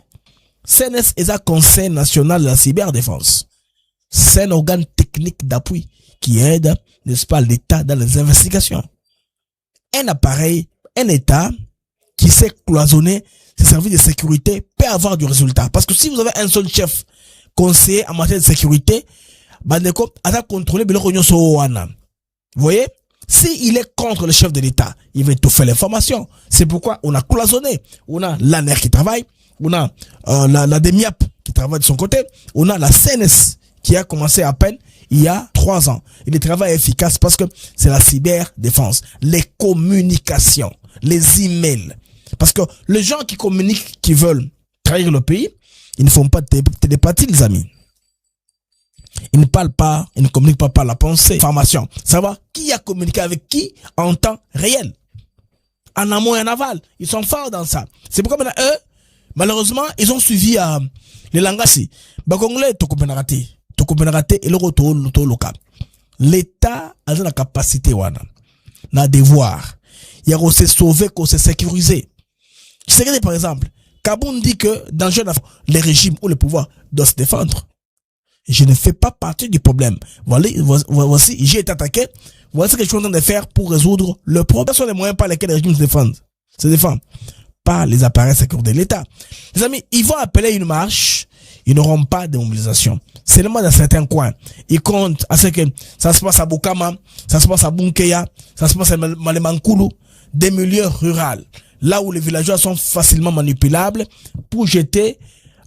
CNS est un Conseil national de la cyberdéfense. C'est un organe technique d'appui qui aide, n'est-ce pas, l'État dans les investigations. Un appareil, un État qui sait cloisonner ses services de sécurité peut avoir du résultat. Parce que si vous avez un seul chef conseiller en matière de sécurité, Bandeko a contrôlé Vous voyez? S'il est contre le chef de l'État, il va étouffer l'information. C'est pourquoi on a cloisonné. On a l'ANER qui travaille, on a la DEMIAP qui travaille de son côté, on a la CNS qui a commencé à peine il y a 3 ans. Et le travail est efficace parce que c'est la cyberdéfense, les communications, les emails. Parce que les gens qui communiquent, qui veulent trahir le pays, ils ne font pas de télépathie, les amis. Ils ne parlent pas, ils ne communiquent pas par la pensée, formation. Savoir qui a communiqué avec qui en temps réel. En amont et en aval. Ils sont forts dans ça. C'est pourquoi maintenant, eux, malheureusement, ils ont suivi les langages. Congolais, et le retour local. L'État a la capacité, na devoir. Il y a aussi sauver, qu'on se sécuriser. Je sais que, par exemple, Kaboun dit que dans les régimes ou le pouvoir doivent se défendre. Je ne fais pas partie du problème. Voici, j'ai été attaqué. Voici ce que je suis en train de faire pour résoudre le problème. Ce sont les moyens par lesquels les régimes se défendent. Pas les appareils sécuritaires de l'État. Les amis, ils vont appeler une marche. Ils n'auront pas de mobilisation. C'est seulement dans certains coins. Ils comptent à ce que ça se passe à Bukama, ça se passe à Bunkeya, ça se passe à Malemankulu, des milieux ruraux. Là où les villageois sont facilement manipulables pour jeter,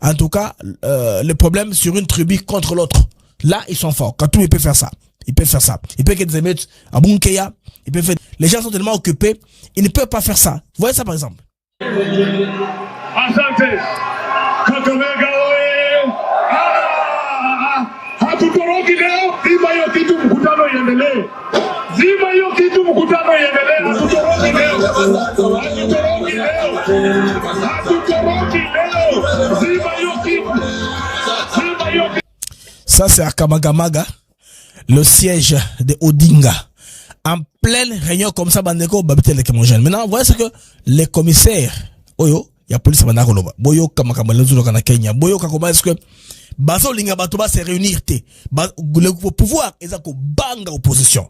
en tout cas, le problème sur une tribu contre l'autre. Là, ils sont forts. Quand tout, ils peuvent faire ça. Ils peuvent faire ça. Ils peuvent faire des émeutes à Bunkeya. Ils peuvent faire... Les gens sont tellement occupés, ils ne peuvent pas faire ça. Vous voyez ça, par exemple? Asante. Kakamega oye. Hatutoroki leo. Zima hiyo kitu mkutano iendelee. Zima hiyo kitu mkutano iendelee. Hatutoroki leo. Hatutoroki leo. Hatutoroki leo. Zima hiyo kitu. Zima hiyo kitu. Ça, c'est à Kamagamaga. le siège de Odinga. En pleine réunion comme ça, bandeko, babité les jeune. Maintenant, voyez ce que les commissaires, oyo, il y a police bandako loba. Boyo kamakamba lezulo kana Kenya. Boyo kakoma est-ce que baso linga batoba se réunir te. Le pouvoir ezako banga opposition.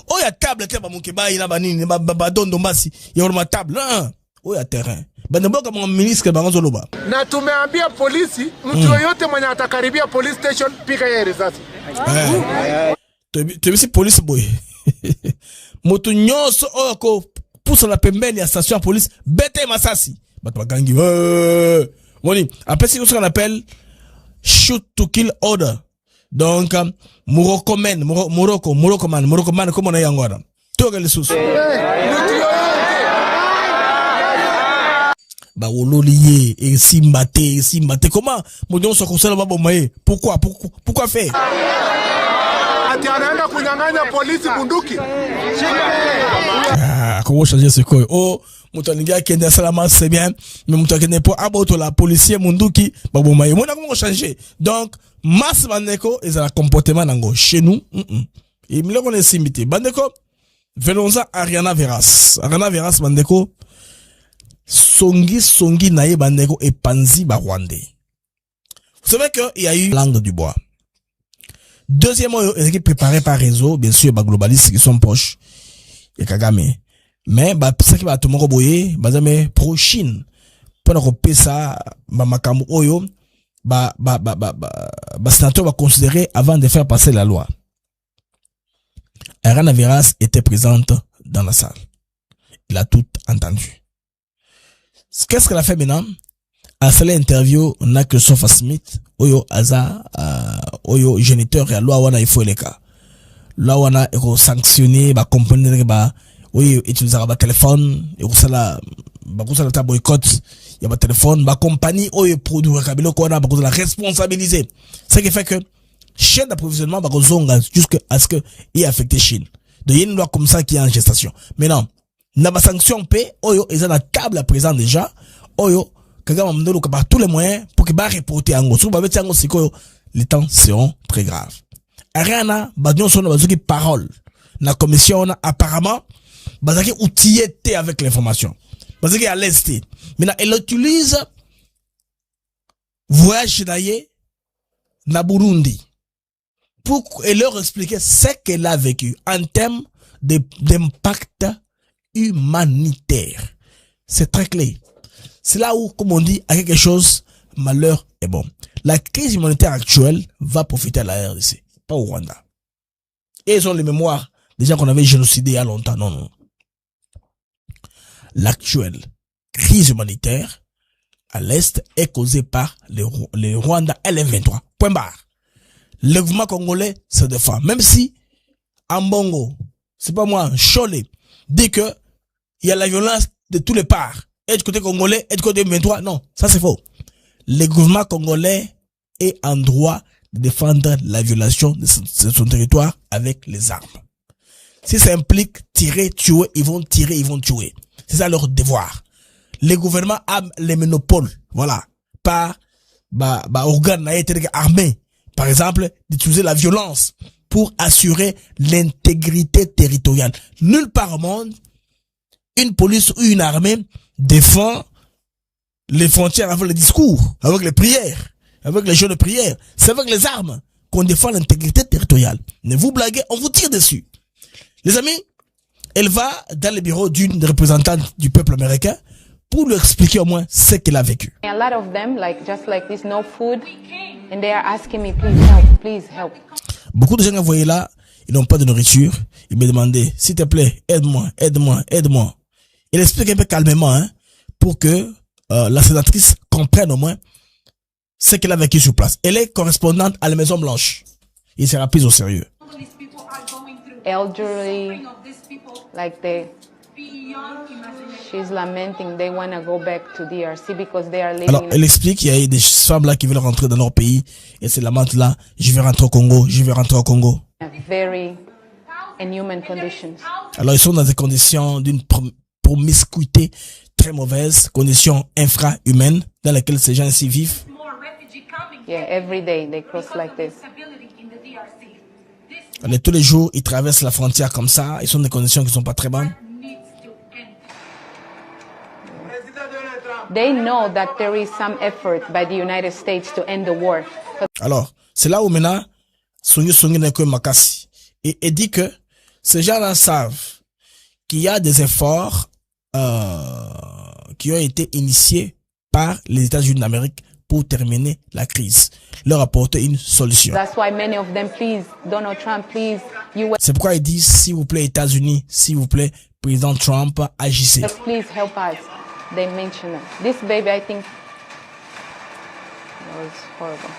Oya table te ba mukeba ina banini ba dondo mbasi. Ya ma table. Non. Oya terrain. Bandeko kama ministre bango loba. Na tumeambia polisi mtu yoyote mwenye atakaribia police station pika yeye risasi. Tu sais police boy. Moto nyonso oyoko pousse la pembeni ya station police bete masasi. Bato bagangi. Moni, après c'est ce qu'on appelle shoot to kill order. Donc Morocco man, comme on a yangora. Toga les sous. Ba wololié et simbate comment mon so conseil ba bomaye pourquoi faire ati anaenda kunyang'anya polisi bunduki comment changer ce quoi oh mutolinga kende salama c'est bien mais mutokene pour abato la policier munduki ba bomaye mona comment changer donc masse bandeko et ça comportement nango chez nous et me le connaît simbité bandeko venons à Ariana Veras bandeko Songi naye bandeko et Panzi Rwandais. Vous savez que il y a eu langue du bois. Deuxièmement, il est préparé par réseau, bien sûr, bah globalistes qui sont proches et Kagame. Mais bah ça qui va tout le monde boyer, bah mais pro Chine. Pendant qu'on paie ça, bah makamu oyo, bah sénateur va considérer avant de faire passer la loi. Ariana Veras était présente dans la salle. Il a tout entendu. Qu'est-ce qu'elle a fait maintenant? À cette interview, on a que Sofa Smith, oyo aza, oyo géniteur et loi wana il faut les cas. Loi wana eko sanctionné, ba comprendre ba, oyo utiliser ba téléphone, eko sala, ba kusala ta boycott, y a ba téléphone, ba compagnie oyo produire kabilo ko wana ba kusala responsabiliser. Ce qui fait que chaîne d'approvisionnement ba kozonga jusqu'à ce que il affecte Chine. Donc il y a une loi comme ça qui est en gestation. Maintenant na ba sanction P oyo ils ont la table à présent déjà oyo Kagame mndelo par tous les moyens pour que ba reporter ango so ba beti ango sikoyo les temps seront très graves. Ariana badyon son bazuki parole na commission apparemment bazaki outillé avec l'information bazaki à l'est maintenant elle utilise voyage d'ailleurs na Burundi pour leur expliquer ce qu'elle a vécu en termes d'impact humanitaire. C'est très clair. C'est là où, comme on dit, à quelque chose, malheur est bon. La crise humanitaire actuelle va profiter à la RDC, pas au Rwanda. Et ils ont les mémoires des gens qu'on avait génocidés il y a longtemps. Non. L'actuelle crise humanitaire à l'Est est causée par les Rwandais LM23. Point barre. Le gouvernement congolais se défend. Même si, en Bongo, c'est pas moi, Cholé, dit que il y a la violence de tous les parts. Et du côté congolais, et du côté 23. Non, ça c'est faux. Le gouvernement congolais est en droit de défendre la violation de son territoire avec les armes. Si ça implique tirer, tuer, ils vont tirer, ils vont tuer. C'est ça leur devoir. Le gouvernement a les monopoles, voilà, par organes armés, par exemple, d'utiliser la violence pour assurer l'intégrité territoriale. Nulle part au monde, une police ou une armée défend les frontières avec les discours, avec les prières, avec les jeux de prière. C'est avec les armes qu'on défend l'intégrité territoriale. Ne vous blaguez, on vous tire dessus. Les amis, elle va dans le bureau d'une représentante du peuple américain pour lui expliquer au moins ce qu'elle a vécu. A lot of them, just like this, no food, and they are asking me, please help. Beaucoup de gens que vous voyez là, ils n'ont pas de nourriture. Ils me demandaient, s'il te plaît, aide-moi. Il explique un peu calmement, hein, pour que la sénatrice comprenne au moins ce qu'elle a vécu sur place. Elle est correspondante à la Maison Blanche. Il sera pris au sérieux. Elderly, she's lamenting they want to go back to DRC because they are living. Alors, elle explique qu'il y a des femmes là qui veulent rentrer dans leur pays et c'est lamente là, je vais rentrer au Congo. Very inhuman conditions. Alors, ils sont dans des conditions d'une promiscuité très mauvaise, conditions infra-humaines dans lesquelles ces gens ici vivent. Yeah, every day they cross like this. Tous les jours, ils traversent la frontière comme ça. Ils sont dans des conditions qui ne sont pas très bonnes. They know that there is some effort by the United States to end the war. Alors, c'est là où maintenant, Songi n'est que Makassi. Et dit que ces gens-là savent qu'il y a des efforts qui ont été initiés par les États-Unis d'Amérique pour terminer la crise, leur apporter une solution. That's why many of them, please, Donald Trump, please, C'est pourquoi ils disent, s'il vous plaît, États-Unis, s'il vous plaît, président Trump, agissez. Please help us. They mention it. This baby, I think, that was horrible.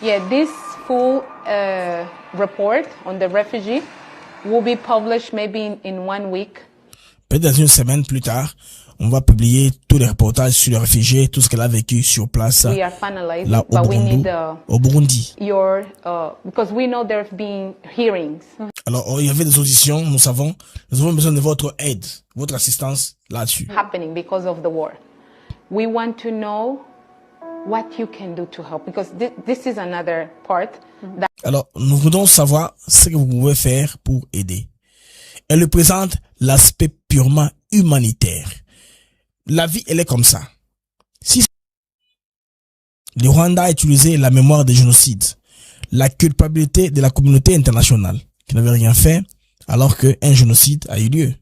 Yeah, this full report on the refugee will be published maybe in 1 week. Peut-être une semaine plus tard, on va publier tous les reportages sur les réfugiés, tout ce qu'elle a vécu sur place We are finalizing, là but we need au Burundi. Your because we know there have been hearings. Alors, il y avait des auditions, nous savons. Nous avons besoin de votre aide, votre assistance là-dessus. Happening because of the war. We want to know what you can do to help, because this is another part. Alors, nous voulons savoir ce que vous pouvez faire pour aider. Elle représente l'aspect purement humanitaire. La vie, elle est comme ça. Si le Rwanda a utilisé la mémoire des génocides, la culpabilité de la communauté internationale, qui n'avait rien fait, alors qu'un génocide a eu lieu.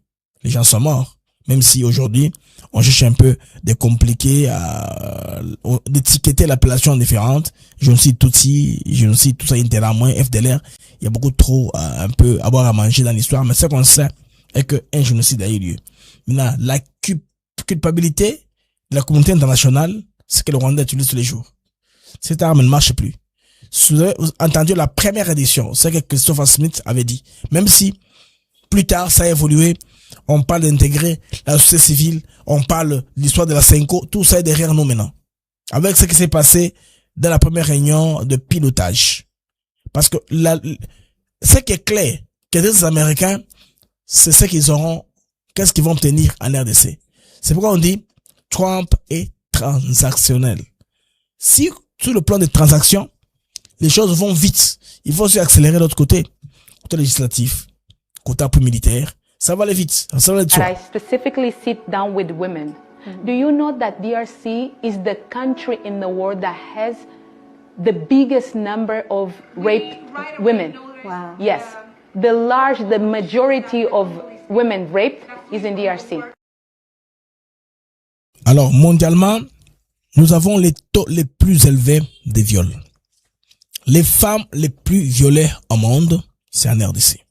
Les gens sont morts. Même si aujourd'hui, on cherche un peu de compliquer, d'étiqueter l'appellation différente. Génocide Tutsi, génocide tout ça, Intera moins, FDLR. Il y a beaucoup trop, un peu, à boire à manger dans l'histoire. Mais ce qu'on sait est qu'un génocide a eu lieu. Maintenant, la culpabilité de la communauté internationale, c'est que le Rwanda utilise tous les jours. Cette arme ne marche plus. Vous avez entendu la première édition, c'est que Christopher Smith avait dit. Même si, plus tard, ça a évolué, on parle d'intégrer la société civile, on parle de l'histoire de la Senko, tout ça est derrière nous maintenant. Avec ce qui s'est passé dans la première réunion de pilotage. Parce que ce qui est clair, que les Américains, c'est ce qu'ils auront, qu'est-ce qu'ils vont obtenir en RDC. C'est pourquoi on dit, Trump est transactionnel. Si, sur le plan des transactions, les choses vont vite, il faut aussi accélérer de l'autre côté. Côté législatif, côté appui militaire, ça va aller vite. Ça va aller de soi. I specifically sit down with women. Do you know that DRC is the country in the world that has the biggest number of raped women? Wow. Yes. The majority of women raped is in DRC. Alors, mondialement, nous avons les taux les plus élevés de viols. Les femmes les plus violées au monde, c'est en RDC.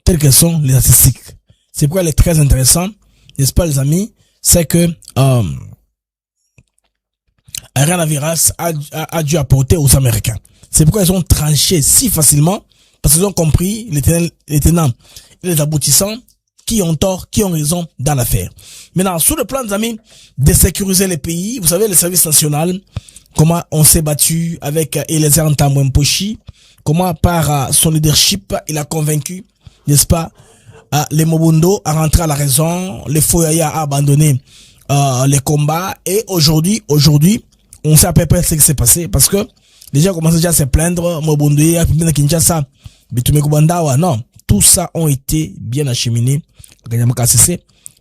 Telles que sont les statistiques. C'est pourquoi il est très intéressant, n'est-ce pas les amis, c'est que Coronavirus a dû apporter aux Américains. C'est pourquoi ils ont tranché si facilement, parce qu'ils ont compris les tenants et les aboutissants, qui ont tort, qui ont raison dans l'affaire. Maintenant, sur le plan des amis, de sécuriser les pays, vous savez, le service national, comment on s'est battu avec Eliezer Ntambwe Mposhi, comment par son leadership, il a convaincu, n'est-ce pas, les Mobundo à rentrer à la raison, les Foyaya à abandonner les combats, et aujourd'hui, on sait à peu près ce qui s'est passé, parce que les gens commencent déjà à se plaindre, Mobundo, Kinshasa, Bitume Kubandawa, non. Tout ça ont été bien acheminés.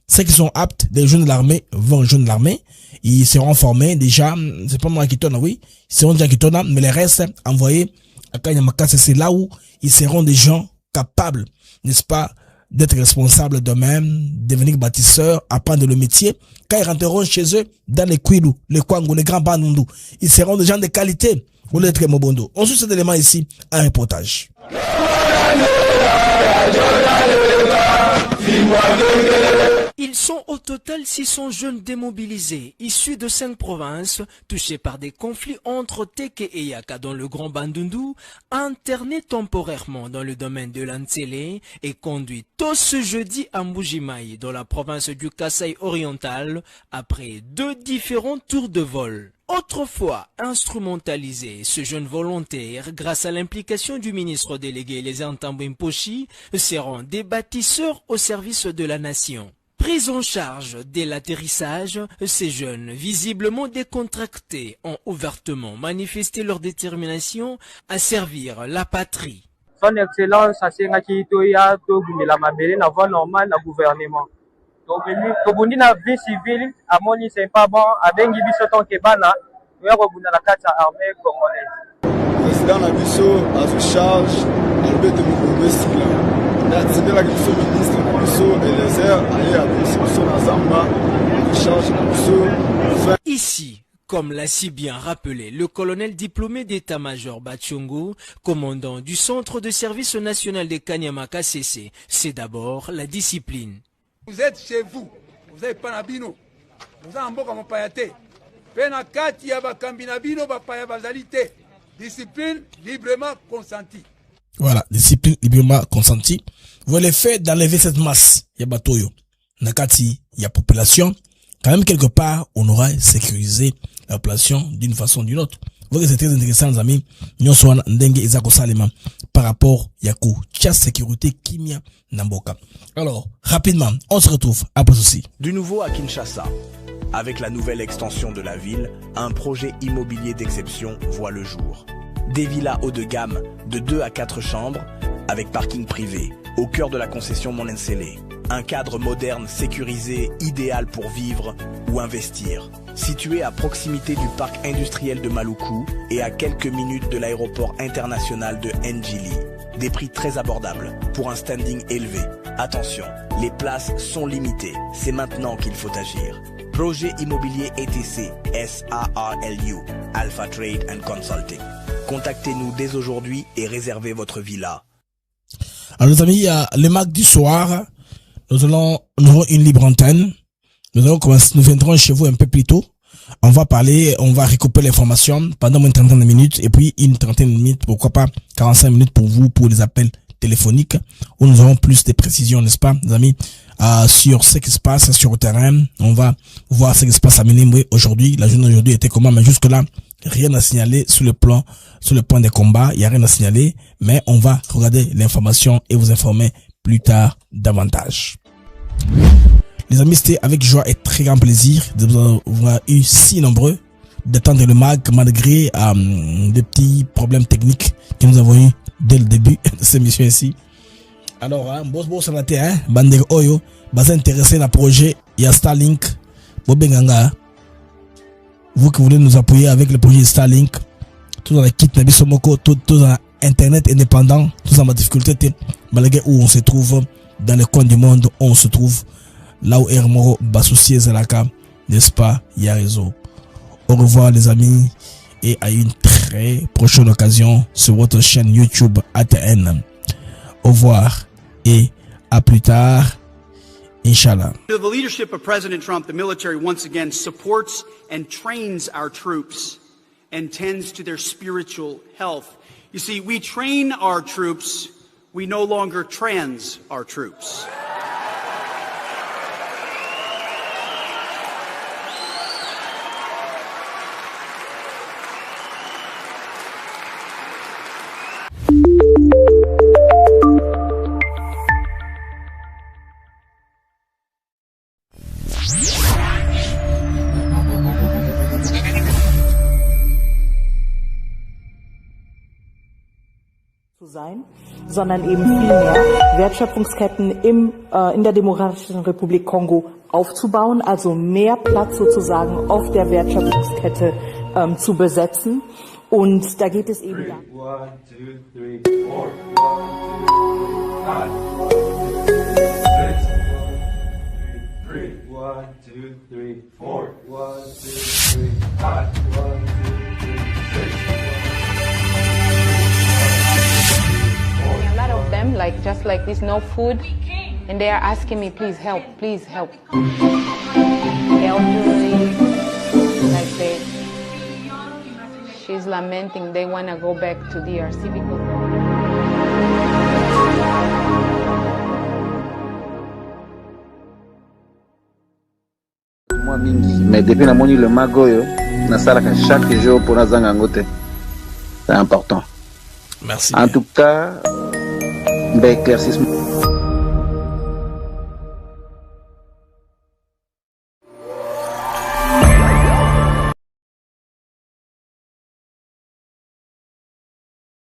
Ceux qui sont aptes de rejoindre l'armée vont rejoindre l'armée. Ils seront formés déjà. C'est pas moi qui tourne, oui. Ils seront déjà qui tournent, mais les restes envoyés à Kanyamaka, c'est là où ils seront des gens capables, n'est-ce pas, d'être responsables d'eux-mêmes, devenir bâtisseurs, apprendre le métier. Quand ils rentreront chez eux, dans les Kwilu, les Kwangu, les grands Bandundu, ils seront des gens de qualité au lieu d'être Mobondo. On suit cet élément ici, un reportage. Ils sont au total 600 jeunes démobilisés, issus de 5 provinces, touchés par des conflits entre Teke et Yaka dans le Grand Bandundu, internés temporairement dans le domaine de l'Antsele et conduits tôt ce jeudi à Mbujimayi dans la province du Kasaï oriental après 2 différents tours de vol. Autrefois instrumentalisés, ce jeune volontaire, grâce à l'implication du ministre délégué Eliezer Ntambwe Mposhi, seront des bâtisseurs au service de la nation. Prise en charge dès l'atterrissage, ces jeunes, visiblement décontractés, ont ouvertement manifesté leur détermination à servir la patrie. Son Excellence asengaki toya tobundela mabele na voie normale na gouvernement. Tobundi na vie civile amoni c'est pas bon abengi biso tonke bana toya kobunda na kati ya armée congolaise. Président na biso azo charge Albert Mukumbe Sila. Na tindela biso ministre na biso Eliezer aye a biso na Zamba charge na biso. Ici, comme l'a si bien rappelé le colonel diplômé d'état-major Bachungu, commandant du Centre de service national de Kanyamaka CC, c'est d'abord la discipline. Vous êtes chez vous, vous n'avez pas nabino, vous avez un bon comme payate. Pena kati ya bakambi nabino bapaya bazalité. Discipline librement consentie. Voilà, discipline librement consentie. Vous voulez faire d'enlever cette masse, Yabatoyo. Nakati, il y a population. Quand même, quelque part, on aura sécurisé la population d'une façon ou d'une autre. Vous voyez, c'est très intéressant, les amis. Nous sommes Ndenge Isako Salema par rapport à la sécurité Kimia Namboka. Alors, rapidement, on se retrouve après ceci. Du nouveau à Kinshasa. Avec la nouvelle extension de la ville, un projet immobilier d'exception voit le jour. Des villas haut de gamme de 2 à 4 chambres avec parking privé au cœur de la concession Monensele. Un cadre moderne, sécurisé, idéal pour vivre ou investir. Situé à proximité du parc industriel de Maluku et à quelques minutes de l'aéroport international de Njili. Des prix très abordables pour un standing élevé. Attention, les places sont limitées. C'est maintenant qu'il faut agir. Projet immobilier ETC, SARLU, Alpha Trade and Consulting. Contactez-nous dès aujourd'hui et réservez votre villa. Alors les amis, le MAC du soir, nous aurons une libre antenne. Nous viendrons chez vous un peu plus tôt. On va parler, on va récupérer l'information pendant une trentaine de minutes et puis une trentaine de minutes, pourquoi pas 45 minutes pour vous, pour les appels téléphoniques où nous aurons plus de précisions, n'est-ce pas, les amis, sur ce qui se passe sur le terrain. On va voir ce qui se passe à Minembwe aujourd'hui. La journée d'aujourd'hui était comment, mais jusque là, rien à signaler sur le point des combats. Il n'y a rien à signaler, mais on va regarder l'information et vous informer plus tard davantage. Les amis, c'était avec joie et très grand plaisir de vous avoir eu si nombreux d'attendre le MAG malgré des petits problèmes techniques que nous avons eu dès le début de cette mission ici. Alors, boss sanate, bandere oyo, bas intéressé dans le projet, il y a Starlink, Bobenganga. Vous qui voulez nous appuyer avec le projet Starlink, tout dans la kit Nabisomoko, tout dans Internet indépendant, tout dans ma difficulté, malgré où on se trouve, dans les coins du monde, où on se trouve, là où Hermoro Bassoussier Zalaka, n'est-ce pas, il y a réseau. Au revoir les amis, et à une très prochaine occasion sur votre chaîne YouTube ATN. Au revoir et à plus tard, Inch'Allah. Under the leadership of President Trump, the military once again supports and trains our troops and tends to their spiritual health. You see, we train our troops, we no longer trans our troops. Sein, sondern eben vielmehr Wertschöpfungsketten in der Demokratischen Republik Kongo aufzubauen, also mehr Platz sozusagen auf der Wertschöpfungskette zu besetzen. Und da geht es eben darum. 1, 2, 3, 4. 1, 2, 3, 4. 1, 2, 3, 5. 1, 2, 3, 6. A lot of them, like just like this, no food, and they are asking me, please help, please help. Elderly, like she's lamenting, they want to go back to DRC because. Moi mingi, mais depuis namoni le magoyo, nasalaka chaque jour pour nazanga ngote. C'est important. Merci. En tout cas, d'éclaircissement.